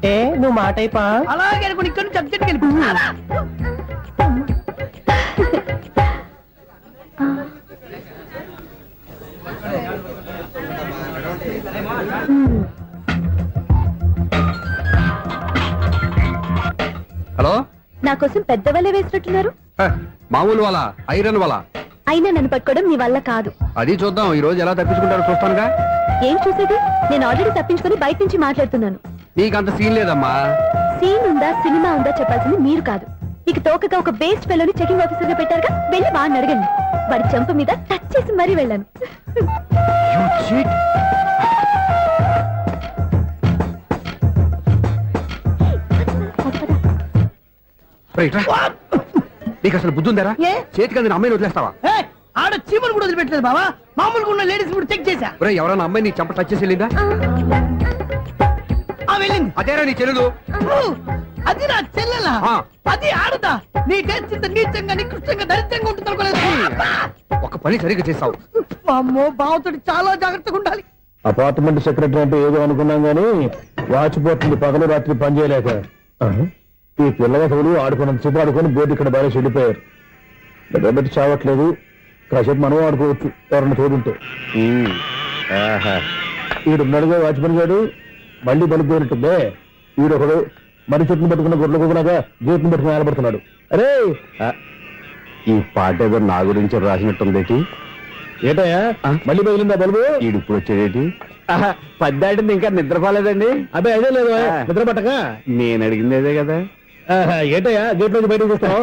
Speaker 5: ఏ నువ్వు మా టైపా?
Speaker 6: అలాగే అనుకుని ఇక్కడ నుంచి అర్జెంట్కి వెళ్ళిపోతున్నా.
Speaker 8: హలో.
Speaker 7: నా కోసం పెద్ద వలే వేసినట్టున్నారు.
Speaker 8: మామూలు వాళ్ళ ఐరన్ వాళ్ళ.
Speaker 7: అయినా నన్ను పట్టుకోవడం మీ వల్ల కాదు.
Speaker 8: అది చూద్దాం, ఈ రోజు ఎలా తప్పించుకుంటారో చూస్తానుగా.
Speaker 7: ఏం చూసేది? నేను ఆల్రెడీ తప్పించుకొని బయట నుంచి మాట్లాడుతున్నాను.
Speaker 8: నీకంత సీన్ లేదమ్మా.
Speaker 7: సీన్ ఉందా సినిమా ఉందా చెప్పాల్సింది మీరు కాదు. మీకు తోకగా ఒక బేస్ట్ ఫెలోని చెకింగ్ ఆఫీసర్ గా పెట్టారుగా, వెళ్ళి వాడిని అడగండి. వాడి చెంప మీద టచ్ చేసి మరీ వెళ్ళాను.
Speaker 8: You cheat. రైట్ రా. నీకు అసలు బుద్ధి ఉందారా?
Speaker 6: ఏ?
Speaker 8: చేతికి అందిన అమ్మాయిని వదిలేస్తావా?
Speaker 6: ఏయ్, ఆడ చీమను కూడా వదిలిపెట్టలేదు బావా. మామూలుగా ఉన్న లేడీస్ కూడా చెక్ చేశా.
Speaker 8: ఒరేయ్, ఎవరైనా అమ్మాయి నీ చంప టచ్ చేసి వెళ్ళిందా?
Speaker 6: ఆ వెళ్ళింది.
Speaker 8: అదేరా నీ చెల్లెలు.
Speaker 6: ఓ, అది నా చెల్లెలా?
Speaker 8: ఆ.
Speaker 6: అది ఆడదా? నీ టేస్ట్ ఇంత నీచంగా నికృష్టంగా దరిద్రంగా ఉంటుంది అనుకోలేదు.
Speaker 8: ఒక పని సరిగ్గా చేస్తావు.
Speaker 6: అమ్మో, బావతోటి చాలా జాగ్రత్తగా ఉండాలి.
Speaker 4: అపార్ట్మెంట్ సెక్రటరీ అంటే ఏదో అనుకున్నాం గానీ వాచిపోతుంది పగలు రాత్రి పని చేయలేక. ఈ పిల్లవసలు ఆడుకున్నంతసేపు ఆడుకొని బోర్డు ఇక్కడ బాగా చెడిపోయారు. నిద్రబెట్టి చావట్లేదు. కాసేపు మనం ఆడుకోవచ్చు ఎవరన్నా తోడుంటే. ఈడున్నాడుగా వాచ్మెన్ గారు, మళ్ళీ బలిపోయినట్టుందే. ఈడొకడు మరి చెట్టును పట్టుకున్న గొడ్ల కుదలాగా గేట్ని పట్టుకుని నిలబడుతున్నాడు. అరే,
Speaker 8: ఈ పాట ఏదో నా గురించి రాసినట్టుంది.
Speaker 4: ఏటయ్యా మళ్ళీ పగిలిందా బల్బు?
Speaker 3: ఈడు ఇప్పుడు వచ్చేదేంటి? పద్దాటింది ఇంకా నిద్రపోలేదండి.
Speaker 4: అబ్బాయి అదే లేదు నిద్ర పట్టక.
Speaker 3: నేను అడిగింది అదే కదా.
Speaker 4: ఏటయ్యా గేట్ నుంచి బయటకు చూస్తావు?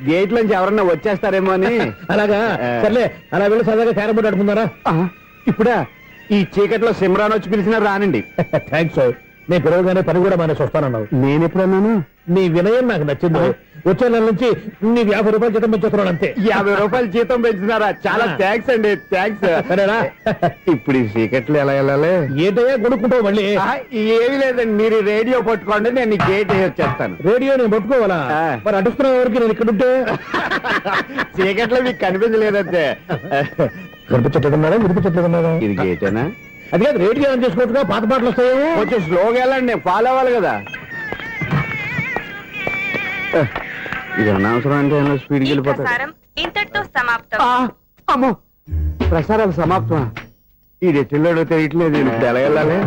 Speaker 3: గేట్ నుంచి ఎవరన్నా వచ్చేస్తారేమో అని.
Speaker 4: అలాగా సర్లే, అలా వెళ్ళి సరదాగా క్యారం బోర్డు ఆడుకుందారా?
Speaker 3: ఇప్పుడా ఈ చీకట్లో సిమ్రాన్ వచ్చి పిలిచినా రానండి.
Speaker 4: థ్యాంక్స్. నేను పిలవగానే పని కూడా మానేసి వస్తానన్నావు.
Speaker 3: నేను ఎప్పుడన్నాను?
Speaker 4: నీ వినయం నాకు నచ్చింది. వచ్చే నెల నుంచి నీకు 50 రూపాయలు జీతం పెంచుతున్నాను అంతే.
Speaker 3: 50 రూపాయలు జీతం పెంచుతున్నారా? చాలా థ్యాంక్స్ అండి, థ్యాంక్స్.
Speaker 4: సరేనా?
Speaker 3: ఇప్పుడు ఈ చీకట్లు ఎలా వెళ్ళాలి?
Speaker 4: ఏంటయ్యా కొనుక్కుంటావు మళ్ళీ?
Speaker 3: ఏమీ లేదండి, మీరు రేడియో పట్టుకోండి, నేను గేట్ వచ్చేస్తాను.
Speaker 4: రేడియో నేను పట్టుకోవాలా? మరి అడుస్తున్న వరకు నేను ఇక్కడ ఉంటే
Speaker 3: చీకట్లో మీకు కనిపించలేదంటే.
Speaker 4: కనిపించట్లేదన్నారా వినిపించట్లేదన్నారా?
Speaker 3: ఇది గేటేనా?
Speaker 4: అది కాదు, రేడియో ఆన్ చేసుకోవచ్చుగా, పాత పాటలు వస్తాయేమో.
Speaker 3: కొంచెం స్లోగా వెళ్ళండి, నేను ఫాలో అవ్వాలి కదా. ఇది అనవసరం అంటే స్పీడ్కి వెళ్ళిపోతాడు.
Speaker 10: ఇంతటితో సమాప్తం.
Speaker 3: అమ్మో, ప్రసారాలు సమాప్తమా? ఈ రెట్టిల్లోడో తెలియట్లేదు, నేను ఇప్పుడు ఎలా వెళ్ళాలి?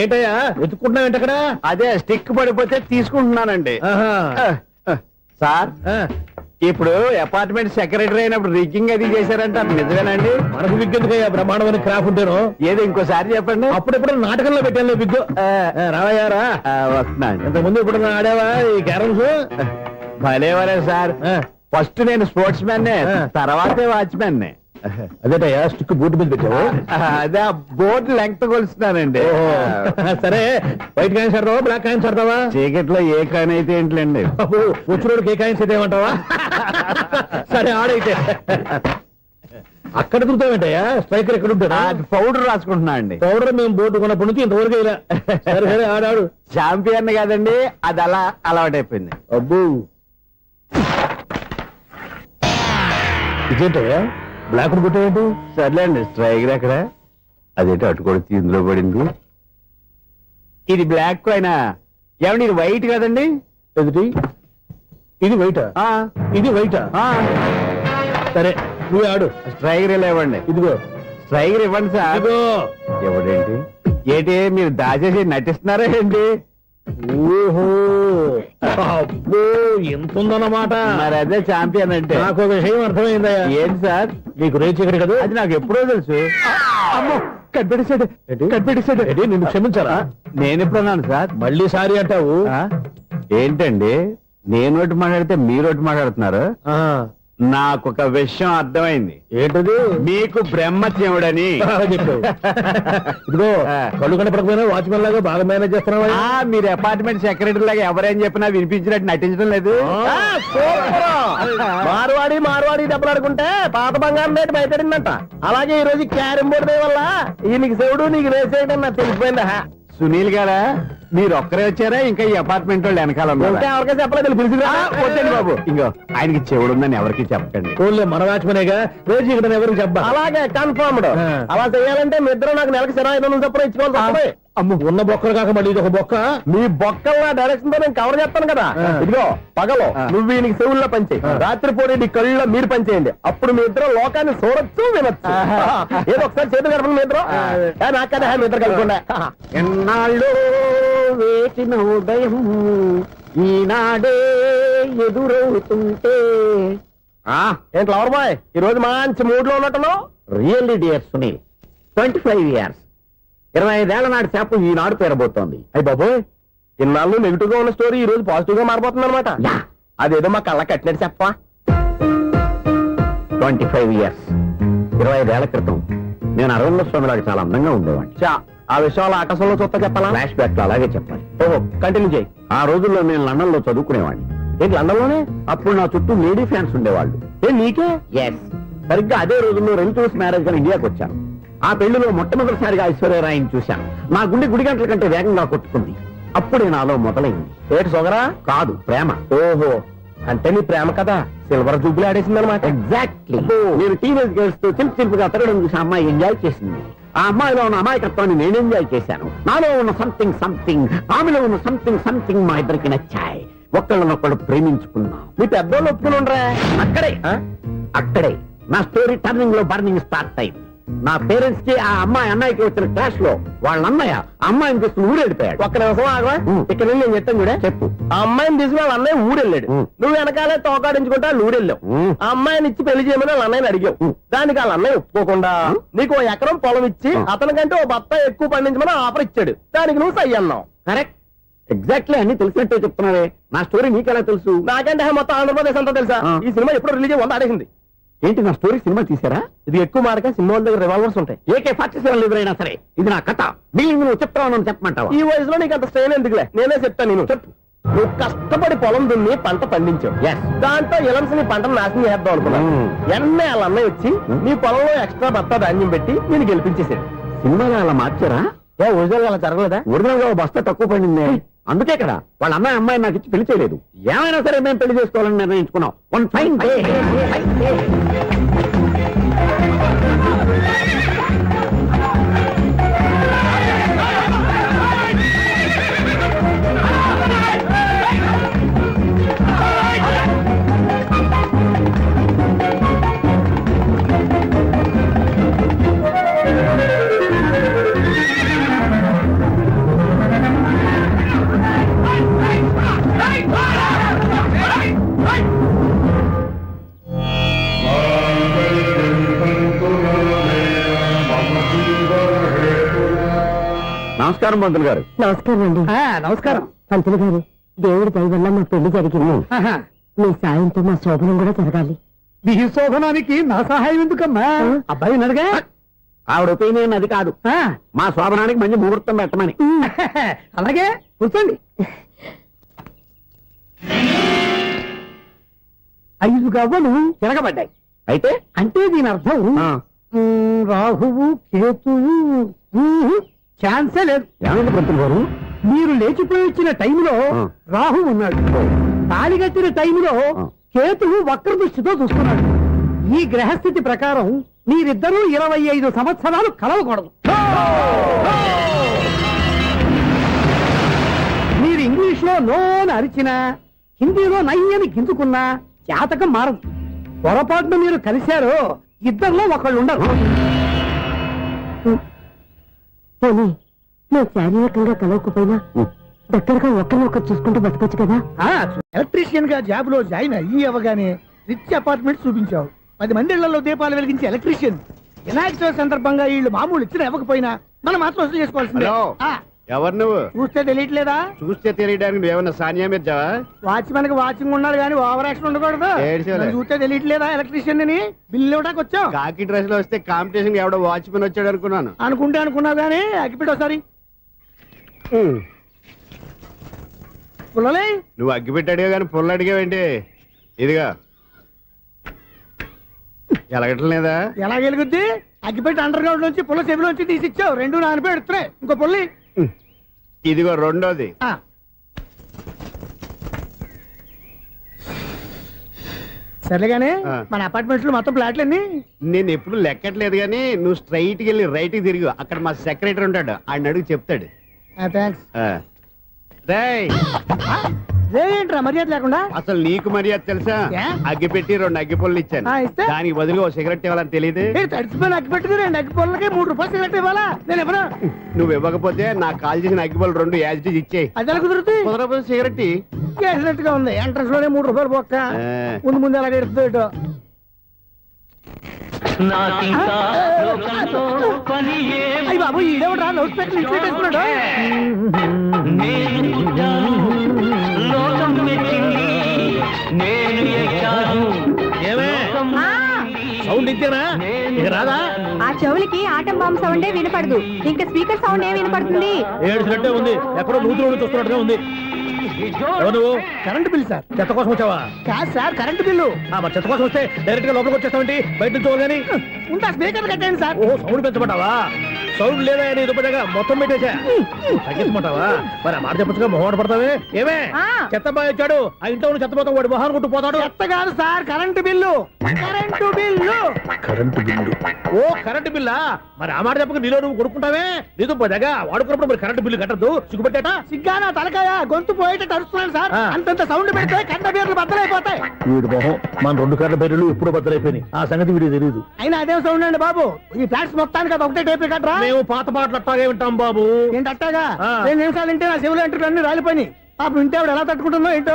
Speaker 4: ఏంటయ్యా వెతుక్కుంటున్నావు ఏంటక్కడ?
Speaker 3: అదే స్టిక్ పడిపోతే తీసుకుంటున్నానండి. సార్, ఇప్పుడు అపార్ట్మెంట్ సెక్రటరీ అయినప్పుడు రిగ్గింగ్ అది చేశారంట, నిజమేనండి?
Speaker 4: మనకు విగ్గెందుకయ్యా, బ్రహ్మాండమైన క్రాఫ్ ఉంటాను.
Speaker 3: ఏదో ఇంకోసారి చెప్పండి.
Speaker 4: అప్పుడెప్పుడు నాటకంలో పెట్టాను విగ్గు. రావయ్యారా?
Speaker 3: వస్తున్నాను.
Speaker 4: ఇంతకుముందు ఇప్పుడు ఆడావా ఈ క్యారమ్స్?
Speaker 3: భలేవరే సార్, ఫస్ట్ నేను స్పోర్ట్స్ మ్యాన్, తర్వాతే వాచ్మెన్.
Speaker 4: అదేటయ్యా స్టిక్ బూట్ మీద పెట్టావు?
Speaker 3: అదే బోర్డు లెంగ్త్ కొలుస్తున్నానండి.
Speaker 4: సరే, వైట్ కాయిన్స్ ఆడతావా బ్లాక్ కాయిన్స్ ఆడతావా?
Speaker 3: చీకట్లో ఏ కాయిన్ అయితే ఏంటండి?
Speaker 4: వచ్చినోడికి ఏ కాయిన్స్ అయితే ఏమంటావా? సరే ఆడైతే. అక్కడ దొరుకుతావేంటయ్యా? స్ట్రైకర్ ఎక్కడ ఉంటాడా?
Speaker 3: పౌడర్ రాసుకుంటున్నా అండి.
Speaker 4: పౌడర్ మేము బోర్డు కొన్నప్పటి నుంచి ఇంతవరకు ఇలా. సరే సరే ఆడాడు.
Speaker 3: చాంపియన్ కాదండి, అది అలా అలవాటైపోయింది.
Speaker 4: అబ్బు, ఇదేంటయ్యా బ్లాక్ కొట్టేంటి?
Speaker 3: సర్లేండి, స్ట్రైకర్ ఎక్కడ? అదేంటి అటుకొడితే ఇందులో పడింది. ఇది బ్లాక్ అయినా ఏమండి, ఇది వైట్ కదండి?
Speaker 4: ఎదుటి ఇది వైటా? ఇది వైటా? సరే నువ్వు ఆడు.
Speaker 3: స్ట్రైకర్ లేవండి.
Speaker 4: ఇదిగో
Speaker 3: స్ట్రైకర్ ఇవ్వండి సార్.
Speaker 4: ఇదిగో.
Speaker 3: ఎవడేంటి ఏంటి మీరు దాచేసి నటిస్తున్నారా ఏంటి?
Speaker 4: ఓహో, అబ్బో ఎంత ఉందన్నమాట.
Speaker 3: మరి అదే చాంపియన్ అంటే.
Speaker 4: నాకు ఒక విషయం అర్థమైందయ్యా.
Speaker 3: ఏంటి సార్?
Speaker 4: నీకు రేచీకటి కదా?
Speaker 3: అది నాకు ఎప్పుడో తెలుసు. అమ్మో, కనిపెట్టేశాడు, కనిపెట్టేశాడు.
Speaker 4: నిన్ను క్షమించాలా?
Speaker 3: నేను ఎప్పుడన్నాను సార్?
Speaker 4: మళ్ళీ సారీ అంటావు?
Speaker 3: ఏంటండి, నేను ఒకటి మాట్లాడితే మీరు ఒకటి మాట్లాడుతున్నారు. నాకు ఒక విషయం అర్థమైంది.
Speaker 4: ఏంటది?
Speaker 3: మీకు బ్రహ్మత్యముడని
Speaker 4: చెప్పావు. ఇదిగో, కళ్ళు కనపడకపోయినా వాచ్మెన్ లాగా బాగా మేనేజ్ చేస్తున్నావా?
Speaker 3: మీరు అపార్ట్మెంట్ సెక్రటరీ లాగా ఎవరేం చెప్పినా వినిపించినట్టు నటించడం లేదు.
Speaker 2: మార్వాడి దెబ్బలాడుకుంటే పాత బంగారం రేటు బయటడిందంట. అలాగే ఈ రోజు క్యారం బోర్డు వల్ల నీకు శివుడు నీకు రేసేయడం నాకు తెలిసిపోయిందా?
Speaker 3: సునీల్ గారా, మీరు ఒక్కరే వచ్చారా? ఇంకా ఈ అపార్ట్మెంట్ వాళ్ళు వెనకాల
Speaker 2: ఇంకా ఎవరికీ చెప్పలేదు, పిలిచిరా.
Speaker 3: వద్దండి బాబు, ఇంకో ఆయనకి చెవుడుందని ఎవరికి చెప్పకండి.
Speaker 4: ఓన్లీ మన వాచ్మెనేగా, రేచీకటి ఎవరికి చెప్పా.
Speaker 2: అలాగే కన్ఫర్మ్డ్. అలా చేయాలంటే మీ ఇద్దరు నాకు నెలకి 500 చొప్పున ఇచ్చుకోవాలి.
Speaker 4: అమ్మ, ఉన్న బొక్కలు కాక మళ్ళీ ఇది ఒక బొక్క.
Speaker 2: మీ బొక్కల డైరెక్షన్ తో నేను కవర్ చేస్తాను కదా. ఇదిగో పగలో నువ్వు వీనికి చెవుల్లో పనిచేయి, రాత్రిపూట నీ కళ్ళలో మీరు పనిచేయండి. అప్పుడు మీ ఇద్దరు లోకాన్ని చూడొచ్చు, వినొచ్చు. ఏదో ఒకసారి చేతులు కలపండి మీ ఇద్దరు. నాకదే మీ ఇద్దరు కలపకుండా.
Speaker 3: ఎన్నాళ్ళు వేసిన ఉదయం ఈనాడే ఎదురవుతుంటే.
Speaker 2: ఏంటి లవర్ బాయ్, ఈ రోజు మంచి మూడ్ లో ఉన్నట్టున్నావు?
Speaker 3: రియల్లీ డియర్ సునీల్, 25 years, 25 ఏళ్ల నాటి చేప ఈనాడు పేరబోతోంది.
Speaker 2: అయ్యి బాబోయ్, ఇన్నాళ్ళు నెగిటివ్ గా ఉన్న స్టోరీ ఈ రోజు పాజిటివ్ గా మారిపోతుంది అనమాట. అదేదో మా కళ్ళ కట్టినట్టు చెప్పా.
Speaker 3: 25 years, 25 ఏళ్ల క్రితం నేను అరవింద స్వామిలాగా చాలా అందంగా ఉండేవాడిని.
Speaker 2: ఆ విషయాలు ఆకాశంలో చూస్తా చెప్పాలా?
Speaker 3: ఫ్లాష్ బ్యాక్ లో అలాగే చెప్పాలి.
Speaker 2: ఓహో, కంటిన్యూ చేయి.
Speaker 3: ఆ రోజుల్లో నేను లండన్ లో చదువుకునేవాడిని.
Speaker 2: ఏంటి లండన్ లోనే?
Speaker 3: అప్పుడు నా చుట్టూ లేడీ ఫ్యాన్స్ ఉండేవాళ్ళు.
Speaker 2: నీకే?
Speaker 3: ఎస్, సరిగ్గా అదే రోజుల్లో రిలేటివ్స్ మ్యారేజ్ గా ఇండియాకి వచ్చాను. ఆ పెళ్లిలో మొట్టమొదటిసారిగా ఐశ్వర్యరాయని చూశాను. నా గుండె గుడి గంటల కంటే వేగంగా కొట్టుకుంది. అప్పుడే నాలో మొదలైంది.
Speaker 2: ఏటి సొగరా?
Speaker 3: కాదు, ప్రేమ.
Speaker 2: ఓహో, అంటే నీ ప్రేమ కదా సిల్వర్ జూబ్లీ ఆడేసింది అనమాట.
Speaker 3: ఎగ్జాక్ట్లీ. నేను టీనేజ్ గర్ల్స్ తో చిలుపుగా తిరగడం చూసి అమ్మాయి ఎంజాయ్ చేసింది. ఆ అమ్మాయిలో ఉన్న అమాయకత్వాన్ని నేను ఎంజాయ్ చేశాను. నాలో ఉన్న సంథింగ్, ఆమెలో ఉన్న సంథింగ్ మా ఇద్దరికి నచ్చాయి. ఒక్కళ్ళనొక్కడు ప్రేమించుకున్నాం.
Speaker 2: మీ పెద్దోళ్ళు ఒప్పుకుని ఉండరా?
Speaker 3: అక్కడే నా స్టోరీ టర్నింగ్ లో బర్నింగ్ స్టార్ట్ అయింది. నా పేరెంట్స్ కి ఆ అమ్మాయి అన్నయ్యకి వచ్చిన క్లాష్ లో వాళ్ళ అన్నయ్య ఆ అమ్మాయిని తీసుకుని ఊరు వెళ్ళిపోయాడు.
Speaker 2: ఒక్క నిమిషం ఆగవా? ఇక్కడ నుండి నేను చెప్తాను కూడా.
Speaker 3: చెప్పు.
Speaker 2: ఆ అమ్మాయిని తీసుకుని వాళ్ళ అన్నయ్య ఊరెళ్ళాడు. నువ్వు వెనకాలే తోకాడించుకుంటా వాళ్ళు ఊరెళ్ళావు. ఆ అమ్మాయిని ఇచ్చి పెళ్లి చేయమని వాళ్ళ అన్నయ్యని అడిగావు. దానికి వాళ్ళ అన్నయ్య ఒప్పుకోకుండా నీకు 1 ఎకరం పొలం ఇచ్చి అతనికంటే 1 బత్త ఎక్కువ పండించమని ఆఫర్ ఇచ్చాడు. దానికి నువ్వు సై అన్నావు.
Speaker 3: కరెక్ట్, ఎగ్జాక్ట్లీ అన్ని తెలిసినట్టే చెప్తున్నావే. నా స్టోరీ నీకెలా తెలుసు?
Speaker 2: నాకంటే మొత్తం ఆంధ్రప్రదేశ్ అంతా తెలుసా? ఈ సినిమా ఎప్పుడు రిలీజ్ అయ్యి 100 ఆడేసింది.
Speaker 3: ఏంటి నా స్టోరీ సినిమా తీసారా?
Speaker 2: ఇది ఎక్కువ మార్క సినిమా దగ్గర రివాల్వర్స్ ఉంటాయి.
Speaker 3: AK-47 ఎదురైనా సరే ఇది నా కథ. బిల్డింగ్ నువ్వు చెప్తావు చెప్పమంటావా?
Speaker 2: ఈ వయసులో నీకు అంత స్ట్రెయిన్ ఎందుకులే, నేనే చెప్తాను. నేను చెప్పు. నువ్వు కష్టపడి పొలం దున్ని పంట పండించావు. దాంతో ఇలమ్స్ నీ పంటను నాశనం చేద్దాం అనుకున్నావు. ఎన్నే వాళ్ళ అన్నయ్య వచ్చి నీ పొలంలో ఎక్స్ట్రా బత్తా ధాన్యం పెట్టి నేను గెలిపించేసాడు.
Speaker 3: సినిమాలో అలా మార్చారా?
Speaker 2: ఒరిజినల్ అలా జరగలేదా?
Speaker 3: ఒరిజినల్ గా బస్తా తక్కువ పడింది. అందుకే కదా వాళ్ళ అమ్మాయి నాకు ఇచ్చి పెళ్లి చేయలేదు. ఏమైనా సరే మేము పెళ్లి చేసుకోవాలని నిర్ణయించుకున్నాం. One fine day. నమస్కారం పంతులు గారు.
Speaker 6: నమస్కారం అండి. నమస్కారం పంతులు గారు. దేవుడి దయ వల్ల మా పెళ్లి జరిగింది. మీ సాయంతో మా శోభనం కూడా జరగాలి. మీ శోభనానికి నా సహాయం ఎందుకమ్మా? అబ్బాయి ఉన్నాడుగా.
Speaker 3: ఆవిడ ఒపీనియన్ అది కాదు. మా శోభనానికి మంచి ముహూర్తం పెట్టమని.
Speaker 6: అలాగే కూర్చోండి. 5 గవ్వలు తిరగబడ్డాయి.
Speaker 3: అయితే
Speaker 6: అంటే దీని అర్థం రాహువు కేతువు ఛాన్సే లేదు.
Speaker 3: ఏమైంది పంతులు గారు?
Speaker 6: మీరు లేచిపోయి వచ్చిన టైంలో రాహు ఉన్నాడు. తాళి కట్టిన టైంలో కేతువు వక్ర దృష్టితో చూస్తున్నాడు. ఈ గ్రహస్థితి ప్రకారం మీరిద్దరూ 25 సంవత్సరాలు కలవకూడదు. మీరు ఇంగ్లీష్ లో నోని అరిచినా, హిందీలో నయ్యని గింజుకున్నా జాతకం మారదు. పొరపాటున మీరు కలిశారో ఇద్దరిలో ఒకళ్ళు ఉండరు. మేము శారీరకంగా కలవకపోయినా దగ్గరగా ఒకరినొకరు చూసుకుంటూ బతకొచ్చు కదా. ఎలక్ట్రీషియన్ గా జాబ్ లో జాయిన్ అయ్యి అవగానే రిచ్ అపార్ట్మెంట్ చూపించావు. 10 మంది ఇళ్లలో దీపాలు వెలిగించే ఎలక్ట్రీషియన్. వినాయక చవితి సందర్భంగా వీళ్ళు మామూలు ఇచ్చిన ఇవ్వకపోయినా మనం మాత్రం వసూలు చేసుకోవాల్సిందే.
Speaker 2: ఎవరు నువ్వు?
Speaker 6: చూస్తే తెలియట్లేదా?
Speaker 2: చూస్తే తెలియడానికి నువ్వేమన్నా సానియా మీర్జావా?
Speaker 6: వాచ్మెన్ కి వాచింగ్ ఉన్నారు కానీ ఓవర్ యాక్షన్ ఉండకూడదు. చూస్తే తెలియట్లేదా ఎలక్ట్రీషియన్ అని? బిల్లు ఇవ్వడానికి వచ్చావు.
Speaker 2: కాకి డ్రెస్ లో వస్తే కాంపిటీషన్ ఎవడో వాచ్మెన్ వచ్చాడు అనుకున్నాను.
Speaker 6: అనుకున్నావు కానీ అగ్గిపెట్టి ఒకసారి. పుల్లలే
Speaker 2: నువ్వు అగ్గిపెట్టి అడిగా కానీ పుల్ల అడిగావేంటి? ఇదిగా ఎలగట్లేదా?
Speaker 6: ఎలా వెలుగుద్ది? అగ్గిపెట్టి అండర్ గ్రౌండ్ నుంచి పుల్ల చెవిలోంచి తీసిచ్చావు. 2 నానిపోయి ఎడుతున్నాయి. ఇంకో పుల్లి.
Speaker 2: ఇదిగో రెండోది.
Speaker 6: సర్లేగానే మన అపార్ట్మెంట్స్ లో మొత్తం ఫ్లాట్లు అన్ని
Speaker 2: నేను ఎప్పుడు లెక్కట్లేదు కానీ నువ్వు స్ట్రైట్ కి వెళ్ళి రైట్ కి తిరిగి అక్కడ మా సెక్రటరీ ఉంటాడు. ఆయన అడుగు చెప్తాడు.
Speaker 6: థ్యాంక్స్. ఏంట్రా మర్యాద లేకుండా?
Speaker 2: అసలు నీకు మర్యాద తెలుసా? అగ్గి పెట్టి 2 అగ్గి పొల్లు ఇచ్చాను. దానికి బదులుగా 1 సిగరెట్ ఇవ్వాలని తెలియదు.
Speaker 6: తడిచిపోయిన అగ్గి పెట్టుకుని 2 అగ్గి పొల్లకి 3 రూపాయలు సిగరెట్ ఇవ్వాలా? నేను ఇవ్వను.
Speaker 2: నువ్వు ఇవ్వకపోతే నాకు కాల్ చేసిన అగ్గి పొల్లు 2 యాజిటీస్ ఇచ్చేయి.
Speaker 6: అది ఎలా కుదురుతుంది?
Speaker 2: కుదరపోతే సిగరెట్
Speaker 6: చేసినట్టుగా ఉంది. ఎంట్రన్స్ లోనే 3 రూపాయలు పోక్క. ముందు ఎలా ఎడుతుంది? అయ్యి బాబు ఈడేవడా లౌడ్ స్పీకర్ ఇంట్లో పెట్టేస్తున్నాడు.
Speaker 4: సౌండ్ ఇంతేనా? ఇక రాదా?
Speaker 7: ఆ చెవులకి ఆటం బాంబు సౌండే వినపడదు. ఇంకా స్పీకర్ సౌండ్ ఏ వినపడుతుంది?
Speaker 4: ఏడుసినట్టే ఉంది. ఎక్కడో నూతులు చూస్తున్నట్టుగా ఉంది. నువ్వు
Speaker 6: కరెంట్ బిల్ సార్.
Speaker 4: చెత్త కోసం వచ్చావా?
Speaker 6: కాదు సార్, కరెంట్ బిల్లు.
Speaker 4: మరి చెత్త కోసం వస్తే డైరెక్ట్ గా లోపలికి వచ్చేస్తావేంటి? బయట నుంచి కానీ
Speaker 6: ఉంటా. స్పీకర్ కట్టండి సార్.
Speaker 4: ఓ సౌండ్ పెంచమంటావా? సౌండ్ లేదా నీ దుబ్బగా మొత్తం పెట్టేసా. తగ్గించమంటావా? మరి ఆ మాట చెప్పచ్చుగా మొహమాట పడతావే. ఏమే చెత్త బాగా ఇచ్చాడు. ఆ ఇంట్లో ఉన్న చెత్త పోతాం వాడు మొహాన్ని కొట్టు పోతాడు.
Speaker 6: చెత్త కాదు sir, current bill. Current bill.
Speaker 4: ఓ కరెంటు బిల్లా? మరి ఆ మాట చెప్పక నీలో నువ్వు కొడుకుంటావే. నీ దుబ్బగా వాడుకున్నప్పుడు మరి కరెంటు బిల్లు కట్టద్దు. సిగ్గుపెట్టేట?
Speaker 6: సిగ్గానా తలకాయ? గొంతు పోయేటట్టు అరుస్తున్నాను సార్. అంతంత సౌండ్ పెడితే కంట బీర్లు బద్దలైపోతాయి.
Speaker 4: వీడు మొహం మన 2 కర్ర బెర్రెలు ఎప్పుడు బద్దలైపోయినాయి. ఆ సంగతి వీడికి తెలియదు.
Speaker 6: అయినా అదే అదేం సౌండ్ అండి బాబు ఈ ఫ్లాట్స్ మొత్తానికి అది ఒకటే టైప్ కట్టరా
Speaker 4: మేము పాత పాటలు అట్టాగే వింటాం బాబు.
Speaker 6: ఏంటి అట్టాగా
Speaker 4: ఆ.
Speaker 6: 2 నిమిషాలు వింటే నా చెవులు ఎంటర్ అన్ని రాలిపోయి పాపం వింటే ఆవిడ ఎలా తట్టుకుంటుందో ఏంటో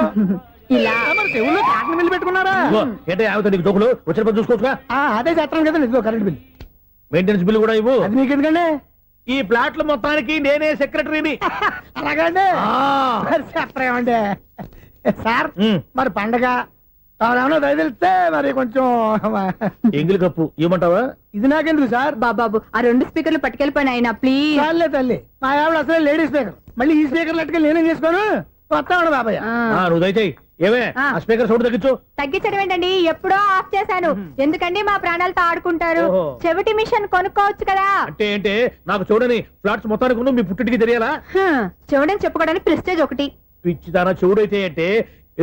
Speaker 6: ఇలా మరి చెవుల్లో కాటన్ బిల్లు పెట్టుకున్నారా
Speaker 4: ఇదిగో, ఏంటే ఆమెతో నీకు దోకులు వచ్చిన పని చూసుకోవచ్చుగా.
Speaker 6: అదే చేస్తాను కదా ఇదిగో కరెంట్ బిల్
Speaker 4: మెయింటెనెన్స్ బిల్ కూడా ఇవ్వు.
Speaker 6: అది మీకు ఎందుకండి
Speaker 4: ఈ ప్లాట్ల మొత్తానికి నేనే సెక్రటరీని.
Speaker 6: అలాగండి మరి చెప్పరేమండి సార్
Speaker 4: ఉమ్.
Speaker 6: మరి పండగ ఏమన్నా దయదలిస్తే మరి కొంచెం
Speaker 4: ఎంగిలి కప్పు ఇవ్వమంటావా?
Speaker 6: ఇది నాకెందుకు సార్
Speaker 7: బాబు ఆ 2 స్పీకర్లు పట్టుకెళ్ళిపోయిన ఆయన ప్లీజ్.
Speaker 6: చాలే తల్లి మా ఆవిడ అసలే లేడీ స్పీకర్ మళ్ళీ ఈ స్పీకర్ లెట్టుకెళ్ళి నేనేం చేసుకోను వస్తాడు బాబాయ్
Speaker 4: నువ్వు దయచేయి. ఏమే ఆ స్పీకర్ సౌండ్ తగ్గించు.
Speaker 7: తగ్గించడం ఏంటండి, ఎప్పుడో ఆఫ్ చేశాను. ఎందుకండి మా ప్రాణాలతో ఆడుకుంటారు?
Speaker 4: ఓహో.
Speaker 7: చెవిటి మిషన్ కొనుక్కోవచ్చు కదా.
Speaker 4: అంటే ఏంటే నాకు చూడని ఫ్లాట్స్ మొత్తానికి ఉన్న మీ పుట్టింటికి తెలియాలా?
Speaker 7: చెవిడని చెప్పుకోవడానికి ప్రెస్టేజ్ ఒకటి.
Speaker 4: పిచ్చిదానా చెవుడైతే అంటే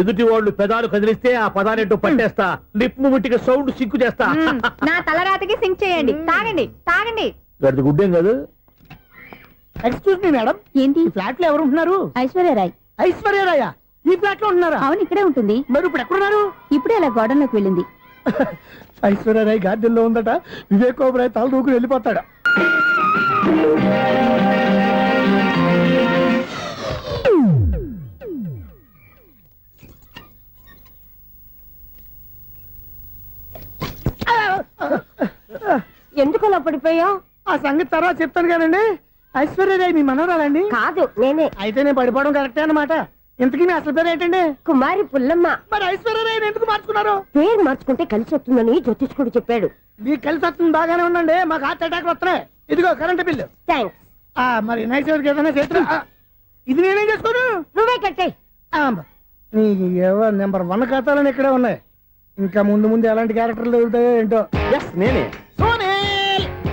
Speaker 4: ఎదుటి వాళ్ళు పెదాలు కదిలిస్తే ఆ పదాలేంటో పట్టేస్తా. లిప్ ముట్టికి సౌండ్ సిక్కు చేస్తా.
Speaker 7: నా తలరాతకి సింక్ చేయండి. తాగండి తాగండి.
Speaker 4: గడిది గుడ్డేం కాదు.
Speaker 6: ఎక్స్క్యూజ్ మీ మేడం
Speaker 7: ఏంటి?
Speaker 6: ఈ ఫ్లాట్ లో ఎవరు ఉంటున్నారు?
Speaker 7: ఐశ్వర్యరాయ్.
Speaker 6: ఐశ్వర్యరాయ ఈ ఫ్లాట్ లో ఉంటున్నారా?
Speaker 7: అవును, ఇక్కడే ఉంటుంది.
Speaker 6: మరి ఇప్పుడు ఎక్కడున్నారు?
Speaker 7: ఇప్పుడే అలా గోడంలోకి వెళ్ళింది.
Speaker 6: ఐశ్వర్యరాయ్ గార్డెన్ లో ఉందట. వివేక్ ఓబరాయ్ తల దూకుని వెళ్ళిపోతాడు.
Speaker 7: ఎందుకు అలా పడిపోయావు?
Speaker 6: ఆ సంగతి తర్వాత చెప్తాను కానండి. ఐశ్వర్యరాయ్ మీ మనవరాలండి?
Speaker 7: కాదు, నేనే.
Speaker 6: అయితే నేను పడిపోవడం కరెక్టే అన్నమాట. ఇంతకీ మీ అసలు పేరు ఏంటండి?
Speaker 7: కుమారి పుల్లమ్మ.
Speaker 6: మరి ఐశ్వర్యరాయ్ ఎందుకు మార్చుకున్నారు?
Speaker 7: పేరు మార్చుకుంటే కలిసి వస్తుందని జ్యోతిష్కుడు చెప్పాడు.
Speaker 6: మీకు కలిసి వస్తుంది బాగానే ఉండండి. మాకు హార్ట్ అటాక్ వస్తున్నాయి. ఇదిగో కరెంట్ బిల్లు.
Speaker 7: థ్యాంక్స్.
Speaker 6: మరి నైట్ ఏదైనా చేతులు ఇది నేనేం చేసుకోను.
Speaker 7: నువ్వే కట్టే.
Speaker 6: నీకు ఎవరు నెంబర్ 1 ఖాతాలని ఇక్కడే ఉన్నాయి. ఇంకా ముందు ముందు ఎలాంటి క్యారెక్టర్లు దొరుకుతాయో ఏంటో.
Speaker 2: ఎస్ నేనే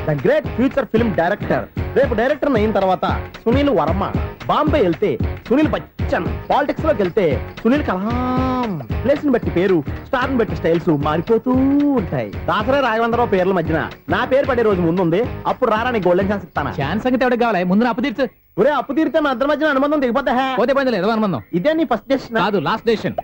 Speaker 2: the great future film director. రేపు డైరెక్టర్ అయిన తర్వాత సునీల్ వర్మ. బాంబే వెళ్తే సునీల్ బచ్చన్. పాలిటిక్స్ లోకి వెళ్తే సునీల్ కలాం. ప్లేస్ ని బట్టి పేరు, స్టార్ ని బట్టి స్టైల్స్ మారిపోతూ ఉంటాయి. దాసరే రాఘవేంద్రరావు పేర్ల మధ్యన నా పేరు పడే రోజు ముందుంది. అప్పుడు రారా నీ గోల్డెన్ ఛాన్స్ ఇస్తాను.
Speaker 5: ఛాన్స్ సంగతి ఎవరికి కావాలి? ముందు అప్పు తీర్చు.
Speaker 2: ఒరే అప్పు తీరితే మా ఇద్దరి మధ్యన అనుబంధం దిగిపోతా.
Speaker 5: పోతే పోయింది లేదు అనుబంధం.
Speaker 2: ఇదే నీ ఫస్ట్ డెస్టినేషన్
Speaker 5: కాదు, లాస్ట్ డెసిషన్.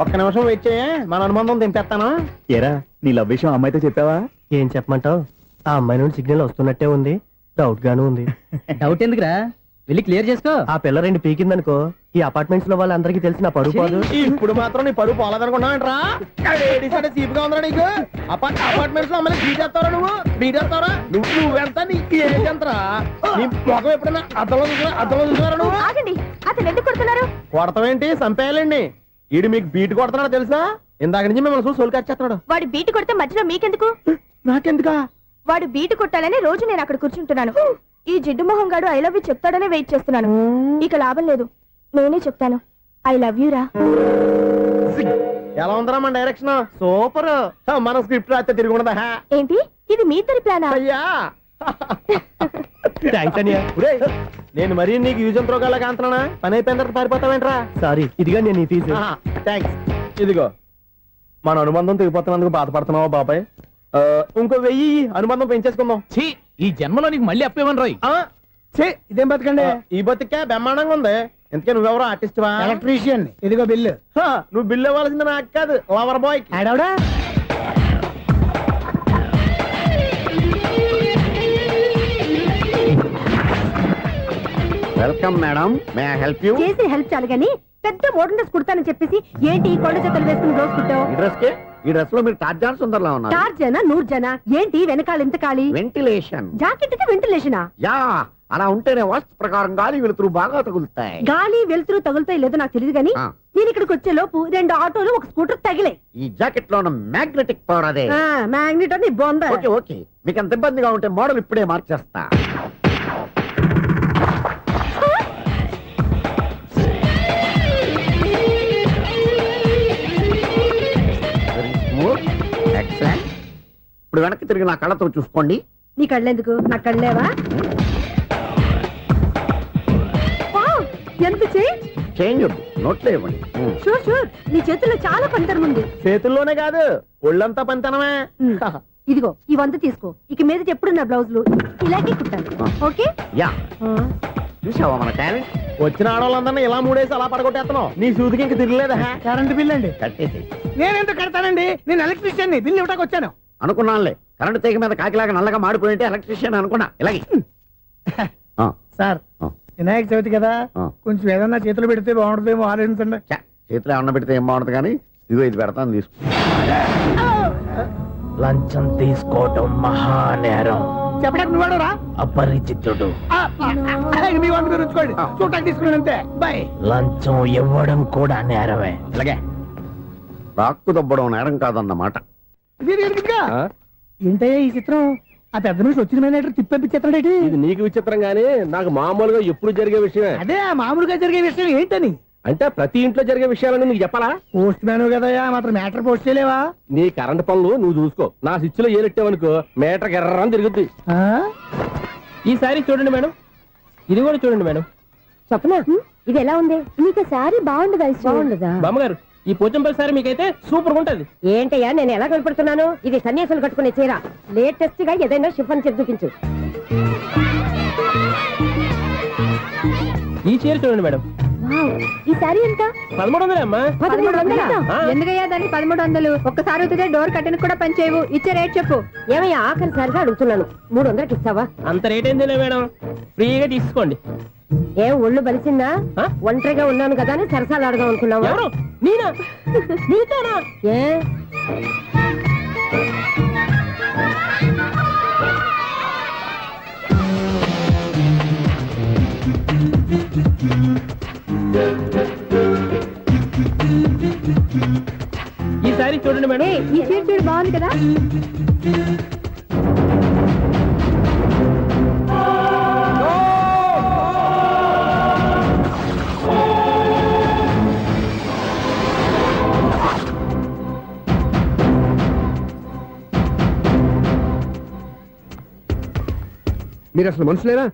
Speaker 2: ఒక్క నిమిషం వెయిట్ చేయ, మన అనుబంధం దింపేస్తాను.
Speaker 5: ఏరా నీ లవ్ విషయం అమ్మాయితో చెప్పావా?
Speaker 6: ఏం చెప్పమంటావు? ఆ అమ్మాయి నుండి సిగ్నల్ వస్తున్నట్టే ఉంది. డౌట్ గాను ఉంది.
Speaker 5: డౌట్ ఎందుకురా, వెళ్ళి క్లియర్ చేసుకో.
Speaker 6: ఆ పిల్ల 2 పీకిందనుకో ఈ అపార్ట్మెంట్స్ లో వాళ్ళందరికీ తెలిసిన పరుగు పోదు.
Speaker 2: ఇప్పుడు మాత్రం నీ పరువు పోలేదనుకున్నావేంట్రా? చీప్గా ఉందా నీకు? అపార్ట్మెంట్స్ లో అమ్మని బీటేస్తారా? బీటేస్తారా? నువ్వెంత నీకు ఏంటంతరా? నీ ముఖం ఎప్పుడైనా అర్థంలో చూసారా నువ్వు?
Speaker 7: ఆగండి, అతను ఎందుకు కొడుతున్నారు?
Speaker 2: కొడతావేంటి? చంపేయాలండి. ఈడు మీకు బీట్ కొడుతున్నాడు తెలుసా? ఇందాక నుంచి మిమ్మల్ని చూసి సోలు కచ్చేస్తున్నాడు.
Speaker 7: వాడు బీటు కొడితే మధ్యలో మీకెందుకు?
Speaker 2: నాకెందుకా?
Speaker 7: వాడు బీటు కొట్టాలని రోజు నేను అక్కడ కూర్చుంటున్నాను. ఈ జిడ్డు మొహం గాడు ఐ లవ్ యూ చెప్తాడనే వెయిట్ చేస్తున్నాను. ఇక లాభం లేదు, నేనే చెప్తాను. ఐ లవ్ యూ రా.
Speaker 2: ఎలా ఉందరా మన డైరెక్షన్? సూపర్. మన స్క్రిప్ట్ రాస్తే తిరిగి ఉండదా?
Speaker 7: ఏంటి ఇది మీ ఇద్దరి ప్లానా?
Speaker 2: అయ్యా
Speaker 6: థ్యాంక్స్ అనియా.
Speaker 2: ఒరేయ్, నేను మరీ నీకు యూజ్ అంత రోగాలకు అంటున్నా. పని అయిపోయిన తర్వాత పారిపోతావేంట్రా?
Speaker 6: సారీ, ఇదిగా నేను ఈ ఫీజు.
Speaker 2: థ్యాంక్స్. ఇదిగో మన అనుబంధం తెగిపోతున్నందుకు బాధపడుతున్నావా బాబాయ్? ఇంకో 1000 అనుబంధం పెంచేసుకుందాం.
Speaker 5: ఈ జన్మలో నీకు మళ్ళీ అప్పేమని రాయి.
Speaker 6: ఇదేం బతకండి.
Speaker 2: ఈ బతికే బ్రహ్మాండంగా ఉంది. ఎందుకే నువ్వెవరో ఆర్టిస్ట్ వా?
Speaker 6: ఎలక్ట్రీషియన్. ఇదిగో బిల్లు.
Speaker 2: నువ్వు బిల్లు ఇవ్వాల్సింది నాకు కాదు, లవర్ బాయ్.
Speaker 6: ఆడవడా?
Speaker 3: Welcome madam, may I help you?
Speaker 7: చేసి హెల్ప్ చాలు గాని పెద్ద మోడల్ డ్రెస్ కుడతానని చెప్పేసి ఏంటి కొండ జతలు వేసుకుని రోజు కుట్టావు?
Speaker 3: ఈ డ్రెస్ కి, ఈ డ్రెస్ లో మీరు టార్జాన్ సుందర్లా ఉన్నారు.
Speaker 7: 4 జన 100 జన ఏంటి వెనకాల ఎంత ఖాళీ?
Speaker 3: వెంటిలేషన్.
Speaker 7: జాకెట్ కి వెంటిలేషనా?
Speaker 3: యా, అలా ఉంటేనే వాస్తు ప్రకారం గాలి వెలుతురు బాగా తగులుతాయి.
Speaker 7: గాలి వెలుతురు తగులుతాయి లేదో నాకు తెలియదు గాని నేను ఇక్కడికి వచ్చే లోపు 2 ఆటోలు 1 స్కూటర్ తగిలాయి.
Speaker 3: ఈ జాకెట్ లో ఉన్న మ్యాగ్నెటిక్ పవర్ అదే.
Speaker 7: మ్యాగ్నెట్ అని బొంద.
Speaker 3: ఓకే ఓకే, మీకు అంత ఇబ్బందిగా ఉంటే మోడల్ ఇప్పుడే మార్చేస్తా. ఎక్సలెంట్. ఇప్పుడు వెనక్కి తిరిగి నా కళ్ళతో చూసుకోండి.
Speaker 7: నీ కళ్ళెందుకు? నా కళ్ళేవా? వావ్, ఎంత చేంజ్.
Speaker 3: చేంజ్ వద్దు, నోట్లో ఇవ్వండి.
Speaker 7: షూర్ షూర్, నీ చేతుల్లో చాలా పంతరం ఉంది.
Speaker 2: చేతుల్లోనే కాదు ఒళ్ళంతా పంతనమే.
Speaker 7: ఇదిగో ఈ 100 తీసుకో. ఇక మీద ఎప్పుడు నా బ్లౌజులు ఇలాగే కుట్టాను. ఓకే?
Speaker 3: యా. చూసావా మన టాలెంట్?
Speaker 2: వచ్చిన ఆడవాళ్ళందరినీ ఇలా మూడేసి అలా పడగొట్టేస్తున్నావు. నీ సూదికి ఇంక తిరగలేదా?
Speaker 6: కరెంట్ బిల్ అండి.
Speaker 3: కట్టేసి
Speaker 6: నేనెందుకు కడతానండి? నేను ఎలక్ట్రీషియన్ ని, బిల్లు ఇవ్వడానికి వచ్చాను.
Speaker 3: అనుకున్నానులే, కరెంట్ తీగ మీద కాకిలాగా నల్లగా మాడిపోయింటే ఎలక్ట్రీషియన్ అనుకున్నా. ఇలాగే ఆ,
Speaker 6: సార్
Speaker 3: ఆ.
Speaker 6: వినాయక చవితి కదా,
Speaker 3: ఆ.
Speaker 6: కొంచెం ఏదన్నా చేతులు పెడితే బాగుంటుందేమో ఆలోచించండి.
Speaker 3: ఛ, చేతిలో అన్న పెడితే ఏం బాగుంటుంది కానీ ఇదిగో ఇది పెడతాను తీసుకో.
Speaker 4: లంచం తీసుకోవటం మహానేరం.
Speaker 6: చెప్పడానికి నువ్వాడరా?
Speaker 4: అపరిచితుడు.
Speaker 6: మీ వంద మీరు ఉంచుకోండి, చూడటానికి తీసుకున్నాను అంతే. బాయ్.
Speaker 4: లంచం ఇవ్వడం కూడా నేరమే.
Speaker 3: ఇలాగే రాక్కు దబ్బడం నేరం కాదన్నమాట.
Speaker 6: ఏంటయ్యా ఈ చిత్రం? ఆ పెద్ద నుంచి వచ్చిన మేనేటర్ తిప్పించేస్తాడేటి?
Speaker 2: ఇది నీకు విచిత్రం గానీ నాకు మామూలుగా ఎప్పుడు జరిగే విషయమే.
Speaker 6: అదే ఆ మామూలుగా జరిగే విషయం ఏంటని?
Speaker 2: అంటే ప్రతి ఇంట్లో జరిగే విషయాలని నీకు చెప్పాలా?
Speaker 6: పోస్ట్ మ్యాన్ కదయ్యా, మాత్రం మ్యాటర్ పోస్ట్ చేయలేవా?
Speaker 2: నీ కరెంట్ పనులు నువ్వు చూసుకో. నా స్విచ్ లో ఏలెట్టావనుకో మీటర్ ఎర్రని తిరుగుద్ది.
Speaker 6: ఆ?
Speaker 2: ఈసారి చూడండి మేడం, ఇది కూడా చూడండి మేడం.
Speaker 7: చెప్పనా ఇది ఎలా ఉంది? నీకు సారీ బాగుండదా? బాగుండదా?
Speaker 2: బామ్మగారు, ఈ పోచంపల్లి సారీ మీకైతే సూపర్ ఉంటుంది.
Speaker 7: ఏంటయ్యా నేను ఎలా కనపడుతున్నాను? ఇది సన్యాసులు కట్టుకునే చీర. లేటెస్ట్ గా ఏదైనా షిఫన్ చేసి చూపించు.
Speaker 2: ఈ చీర చూడండి మేడం,
Speaker 7: ఈ సారీ ఎంత?
Speaker 2: 1300 అమ్మా.
Speaker 7: 1300?
Speaker 10: ఎందుకయ్యా దానికి 1300? ఒక్కసారి అవుతుందే డోర్ కట్టెను కూడా పనిచేయవు. ఇచ్చే రేట్ చెప్పు.
Speaker 7: ఏమయ్యా ఆఖరిసారిగా అడుగుతున్నాను, 300కి ఇస్తావా?
Speaker 2: అంత రేట్ ఏందిలే మేడం, ఫ్రీగా తీసుకోండి.
Speaker 7: ఏం ఒళ్ళు బలిసిందా?
Speaker 2: ఆ?
Speaker 7: ఒంటరిగా ఉన్నాను కదా అని సరసాలు అడగా అనుకున్నావా?
Speaker 2: ఎవరు? నేనా? నీతోనా?
Speaker 7: ఏ
Speaker 2: ఈ సారీ చూడండి మేడం.
Speaker 7: ఈ చీర చూడు బాగుంది కదా?
Speaker 8: మీరు అసలు మనుషులేనా?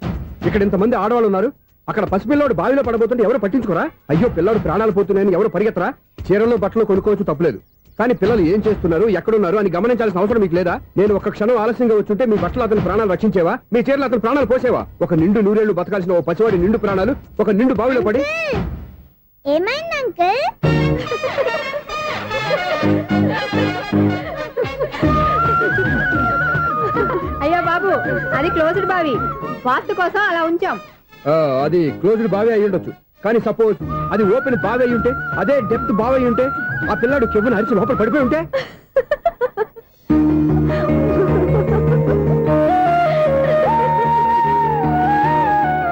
Speaker 8: ఇక్కడ ఇంతమంది ఆడవాళ్ళు ఉన్నారు, అక్కడ పసిపిల్లాడు బావిలో పడబోతుంటే ఎవరు పట్టించుకోరా? అయ్యో పిల్లాడు ప్రాణాలు పోతున్నాయని ఎవరు పరిగెత్తరా? చీరలో బట్టలు కొనుక్కోవచ్చు, తప్పలేదు. కానీ పిల్లలు ఏం చేస్తున్నారు, ఎక్కడున్నారు అని గమనించాల్సిన అవసరం మీకు లేదా? నేను ఒక్క క్షణం ఆలస్యంగా వచ్చుంటే మీ బట్టలు అతని ప్రాణాలు రక్షించేవా? మీ చీరలు అతని ప్రాణాలు పోసేవా? ఒక నిండు నూరేళ్లు బతకాల్సిన ఓ పసివాడి నిండు ప్రాణాలు ఒక నిండు బావిలో పడి.
Speaker 7: ఏమైంది అంకుల్?
Speaker 10: అయ్యో బాబు, అది క్లోజ్డ్ బావి. వాస్తు కోసం అలా ఉంచాం.
Speaker 8: అది క్లోజ్డ్ బావి అయి ఉండొచ్చు, కానీ సపోజ్ అది ఓపెన్ బావి అయి ఉంటే, అదే డెప్త్ బావి అయి ఉంటే, ఆ పిల్లాడు కెవ్వును అరిచి లోపల పడిపోయి ఉంటే.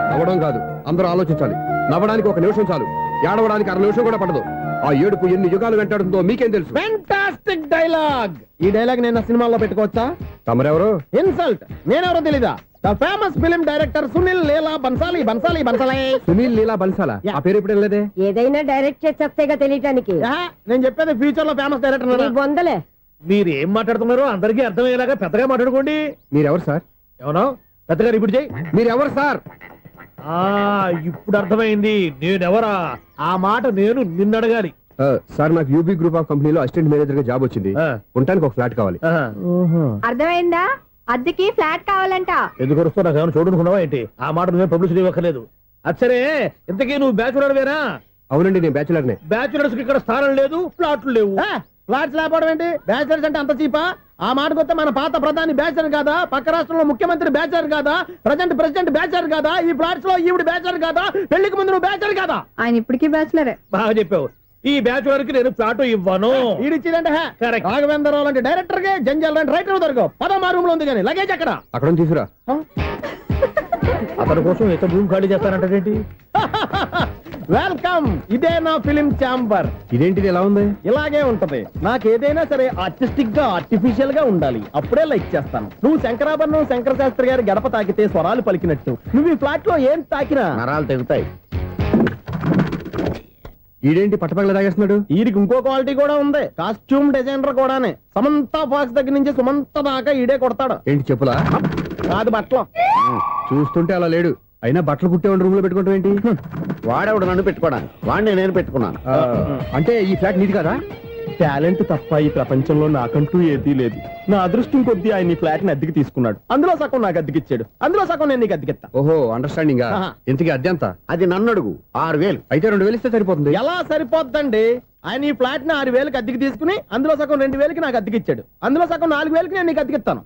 Speaker 8: నవ్వడం కాదు, అందరూ ఆలోచించాలి. నవ్వడానికి ఒక నిమిషం చాలు, ఏడవడానికి 1/2 నిమిషం కూడా పడదు. ఆ ఏడుపు ఎన్ని యుగాలు వెంటాడుతుందో మీకేం తెలుసు?
Speaker 2: Fantastic dialogue. ఈ డైలాగ్ నేను సినిమాలో పెట్టుకోవచ్చా?
Speaker 8: తమరెవరు?
Speaker 2: ఇన్సల్ట్. నేనెవరో తెలీదా? The famous film director Sunil Leela Bansali. Bansali Bansali
Speaker 8: Sunil Leela బన్సాలా? ఆ పేరు ఇప్పుడు లేదే.
Speaker 7: ఏదైనా డైరెక్ట్ చేసేస్తేగా తెలియటానికి.
Speaker 2: నేను చెప్పేది ఫ్యూచర్ లో ఫేమస్ డైరెక్టర్.
Speaker 7: బొందలే.
Speaker 4: మీరు ఏం మాట్లాడుతున్నారో అందరికీ అర్థమయ్యేలాగా పెద్దగా మాట్లాడుకోండి.
Speaker 8: మీరెవరు సార్?
Speaker 4: ఏమన్నా పెద్దగా రిపీట్ చేయి.
Speaker 8: మీరెవరు సార్?
Speaker 4: ఇప్పుడు అర్థమైంది నేనెవరా. ఆ మాట నేను నిన్ను అడగాలి.
Speaker 8: సార్, నాకు యూబీ గ్రూప్ ఆఫ్ కంపెనీలో అసిస్టెంట్ మేనేజర్ గా జాబ్ వచ్చింది. ఉండటానికి ఒక ఫ్లాట్ కావాలి.
Speaker 10: అర్థమైందా? అద్దెకి ఫ్లాట్ కావాలంట.
Speaker 4: ఎందుకు వస్తున్నా నాకు ఏమైనా చూడనుకున్నావా ఏంటి? ఆ మాట నువ్వే పబ్లిసిటీ ఇవ్వక్కర్లేదు. అచ్చరే, ఇంతకీ నువ్వు బ్యాచులర్ వేరా?
Speaker 8: అవునండి, నేను బ్యాచులర్నే.
Speaker 4: బ్యాచులర్స్ కి ఇక్కడ స్థానం లేదు, ఫ్లాట్లు లేవు.
Speaker 2: ఫ్లాట్స్ లేకపోవడం ఏంటి? బ్యాచిలర్స్ అంటే అంత చీపా? ఆ మాటకొస్తే మన పాత ప్రధాని బ్యాచర్ కాదా? పక్క రాష్ట్రంలో ముఖ్యమంత్రి బ్యాచర్ కాదా? ప్రెసిడెంట్ బ్యాచర్ కాదా? ఈ ఫ్లాట్స్ లో ఈవిడ బ్యాచర్ కాదా? పెళ్లికి ముందు నువ్వు బ్యాచర్ కాదా?
Speaker 10: ఆయన ఇప్పటికీ బ్యాచులరే.
Speaker 4: బాగా చెప్పావు. ఈ బ్యాచులర్ కి నేను ఫ్లాట్ ఇవ్వను.
Speaker 2: ఈడిచ్చిందంటే
Speaker 4: Correct.
Speaker 2: రాఘవేంద్రరావు లాంటి డైరెక్టర్ గే జంజాల్ లాంటి రైటర్ దొరకవు. పదమా రూమ్ లో ఉంది కానీ లగేజ్ అక్కడ.
Speaker 8: అక్కడ తీసుకురా.
Speaker 4: అతని కోసం ఎంత భూమి ఖాళీ చేస్తానంటే
Speaker 2: వెల్కమ్. ఇదే నా ఫిలిం ఛాంబర్.
Speaker 8: ఇదేంటిది ఎలా ఉంది?
Speaker 2: ఇలాగే ఉంటది. నాకు ఏదైనా సరే ఆర్టిస్టిక్ గా ఆర్టిఫిషియల్ గా ఉండాలి, అప్పుడే లైక్ చేస్తాను. నువ్వు శంకరాభరణం శంకర శాస్త్రి గారి గడప తాకితే స్వరాలు పలికినట్టు నువ్వు ఈ ఫ్లాట్ లో ఏం తాకినా
Speaker 3: నరాలు తెగుతాయి.
Speaker 8: ఈడేంటి పట్టపగల తాగేస్తున్నాడు?
Speaker 2: వీడికి ఇంకో క్వాలిటీ కూడా ఉంది. కాస్ట్యూమ్ డిజైనర్ కూడానే. సమంత ఫాక్స్ దగ్గర నుంచి సుమంత దాకా ఈడే కొడతాడు.
Speaker 8: ఏంటి చెప్పులా?
Speaker 2: కాదు బట్టలు.
Speaker 8: చూస్తుంటే అలా లేడు. అయినా బట్టలు కుట్టేవాడి రూమ్ లో పెట్టుకుంటాం ఏంటి?
Speaker 3: వాడేవాడు నన్ను పెట్టుకోవడానికి, వాడిని నేను పెట్టుకున్నాను.
Speaker 8: అంటే ఈ ఫ్లాట్ నీది కదా?
Speaker 2: టాలెంట్ తప్ప ఈ ప్రపంచంలో నాకంటూ ఏదీ లేదు. నా అదృష్టం కొద్దీ ఆయన ఈ ఫ్లాట్ ని అద్దెకి తీసుకున్నాడు. అందులో సగం నాకు అద్దెకిచ్చాడు, అందులో సగం నేను నీకు అద్దెకిస్తా.
Speaker 8: ఓహో అండర్స్టాండింగ్
Speaker 2: ఆహా.
Speaker 8: ఇంతకీ అద్దె ఎంత?
Speaker 3: అది నన్ను అడుగు. 6,000.
Speaker 8: అయితే 2,000 ఇస్తే సరిపోతుంది.
Speaker 2: ఎలా సరిపోద్దండి? ఆయన ఈ ఫ్లాట్ ని 6,000కి అద్దెకి తీసుకుని అందులో సగం 2,000కి నాకు అద్దెకిచ్చాడు, అందులో సగం 4,000కి నేను నీకు అద్దెకిస్తాను.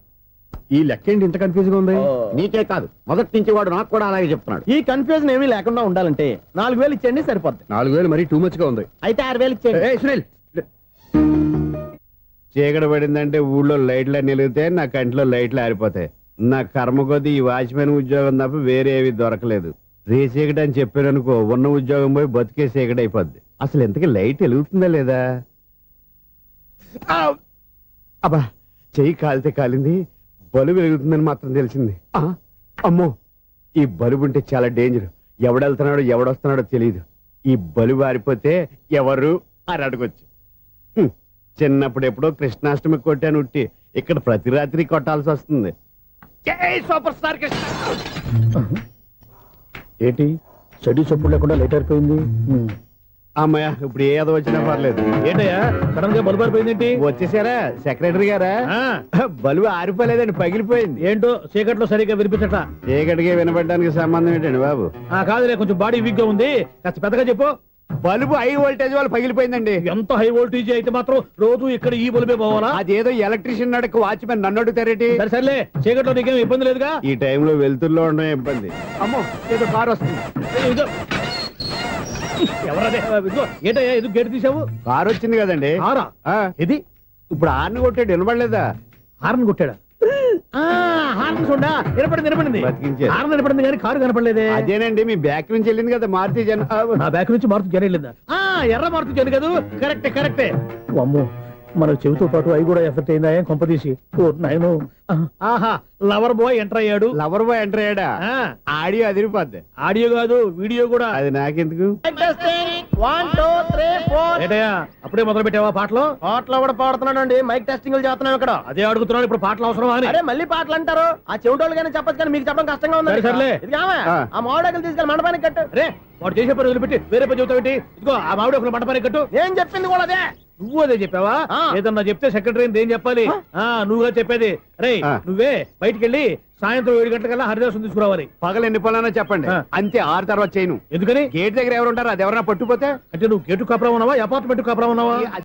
Speaker 8: ఈ లెక్క ఏంటి ఇంత కన్ఫ్యూజ్ గా ఉంది?
Speaker 3: నీకే కాదు, మొదటి నుంచి వాడు నాకు కూడా అలాగే చెప్తున్నాడు.
Speaker 2: ఈ కన్ఫ్యూజన్ ఏమీ లేకుండా ఉండాలంటే 4,000 ఇచ్చేయండి, సరిపోద్ది.
Speaker 8: 4,000 మరీ టూ మచ్ గా ఉంది.
Speaker 2: అయితే 6,000 ఇచ్చేయండి.
Speaker 8: ఏయ్, సునీల్
Speaker 11: చీకటి పడిందంటే ఊళ్ళో లైట్లు అన్ని వెలిగితే నా కంటిలో లైట్లు ఆరిపోతాయి. నా కర్మ కొద్దీ ఈ వాచ్మెన్ ఉద్యోగం తప్ప వేరే ఏవి దొరకలేదు. రేచీకటి అని చెప్పారనుకో, ఉన్న ఉద్యోగం పోయి బతికే చీకటి అయిపోద్ది. అసలు ఇంతకీ లైట్ వెలుగుతుందా లేదా? అబ్బా, చెయ్యి కాలితే కాలింది, బలుబు వెలుగుతుందని మాత్రం తెలిసింది. అమ్మో, ఈ బలుబు ఉంటే చాలా డేంజర్. ఎవడెళ్తున్నాడో ఎవడొస్తున్నాడో తెలియదు. ఈ బలుబు ఆరిపోతే ఎవరు అని అడగొచ్చు. చిన్నప్పుడు ఎప్పుడో కృష్ణాష్టమి కొట్టాను ఉట్టి, ఇక్కడ ప్రతి రాత్రి కొట్టాల్సి వస్తుంది. Super star Krishna.
Speaker 4: ఏంటి చెడు చెప్పుడు లేకుండా లేట్ అయిపోయింది.
Speaker 11: అమ్మయ్య, ఇప్పుడు ఏదో వచ్చినా పర్లేదు.
Speaker 4: ఏంటయ్యా సడన్ గా బల్బు అయిపోయింది?
Speaker 11: వచ్చేసారా సెక్రటరీ గారా? బలుబు ఆరిపోలేదండి, పగిలిపోయింది.
Speaker 4: ఏంటో చీకట్లో సరిగ్గా వినిపించట.
Speaker 11: చీకటికి వినపడడానికి సంబంధం ఏంటండి బాబు?
Speaker 4: కాదులే, కొంచెం బాడీ వీక్ గా ఉంది, కాస్త పెద్దగా చెప్పు.
Speaker 11: బల్బు హై వోల్టేజ్ వాళ్ళు పగిలిపోయిందండి.
Speaker 4: ఎంత హై వోల్టేజ్ అయితే మాత్రం రోజు ఇక్కడ ఈ బల్బే పోవాలా?
Speaker 11: అదేదో ఎలక్ట్రీషియన్ అడగ వాచ్మెన్ నన్ను అడుగుతారేటి?
Speaker 4: సరే సర్లే, చీకట్లో నీకేం ఇబ్బంది లేదుగా?
Speaker 11: ఈ టైంలో వెళ్తుల్లో ఉండడం ఇబ్బంది. అమ్మో, ఏదో కారు వస్తుంది.
Speaker 4: ఇదిగో. ఎవరదే? ఇదిగో, ఏంటయ్యా ఎందుకు గేట్ తీసావు?
Speaker 11: కారు వచ్చింది కదండి.
Speaker 4: కారా?
Speaker 11: ఇది ఇప్పుడు హార్న్ కొట్టాడు, వినపడలేదా?
Speaker 4: హార్న్ కొట్టాడా? హార్న్ చూడా వినపడింది.
Speaker 11: బతికించారు.
Speaker 4: హార్న్ వినపడింది కానీ కారు కనపడలేదే.
Speaker 11: అదేనండి, మీ బ్యాక్ నుంచి వెళ్ళింది కదా మారుతి జన.
Speaker 4: నా బ్యాక్ నుంచి మారుతు జన వెళ్ళిందా? ఎర్ర మారుతు జన కదా. కరెక్టే. అమ్మో, మన చెవితో పాటు అవి కూడా ఎఫెక్ట్ అయిందా? ఏం కొంపదీసి. ఓ నాయనో. ఆహా, లవర్ బాయ్ ఎంటర్ అయ్యాడు.
Speaker 11: లవర్ బాయ్ ఎంటర్ అయ్యాడా? ఆడియో అదిరిపోద్ది.
Speaker 4: ఆడియో కాదు, వీడియో కూడా.
Speaker 11: అది నాకెందుకు?
Speaker 2: 1 2 3 4.
Speaker 4: ఏంటయ్యా అప్పుడే మొదలు పెట్టావా పాటలు?
Speaker 2: పాటలో కూడా పాడుతున్నాడు అండి, మైక్ టెస్టింగ్ చేస్తున్నాం ఇక్కడ.
Speaker 4: అదే అడుగుతున్నాడు, ఇప్పుడు పాటలు అవసరమా అని.
Speaker 2: అరే మళ్ళీ పాటలు అంటారు, ఆ చెవిటోళ్ళు కానీ చెప్పచ్చు కానీ మీకు చెప్పడం కష్టంగా ఉంది.
Speaker 4: సర్లే.
Speaker 2: ఆ మామిడాకులు తీసుకెళ్ళి మండపానికి కట్టు.
Speaker 4: రే, వాడు చేసే పని వదిలిపెట్టి వేరే పని చెబుతావు. ఇదిగో ఆ మామిడి ఒకరు మంటపానికి కట్టు.
Speaker 2: ఏం చెప్పింది కూడా అదే.
Speaker 4: నువ్వు అదే చెప్పావా? ఏదన్నా చెప్తే సెక్రటరీ ఏం చెప్పాలి? నువ్వుగా చెప్పేది. రే, నువ్వే బయటికి వెళ్ళి సాయంత్రం 7 గంటలకల్లా హరిదాసు తీసుకురావాలి.
Speaker 11: పగలు ఎన్ని పనులన్నా చెప్పండి, అంతే. 6 తర్వాత చేయను.
Speaker 4: ఎందుకని?
Speaker 11: గేట్ దగ్గర ఎవరు ఉంటారు, అది ఎవరన్నా పట్టుపోతే.
Speaker 4: అంటే నువ్వు గేటు కాపురం ఉన్నావా, అపార్ట్మెంట్ కాపురం ఉన్నావా?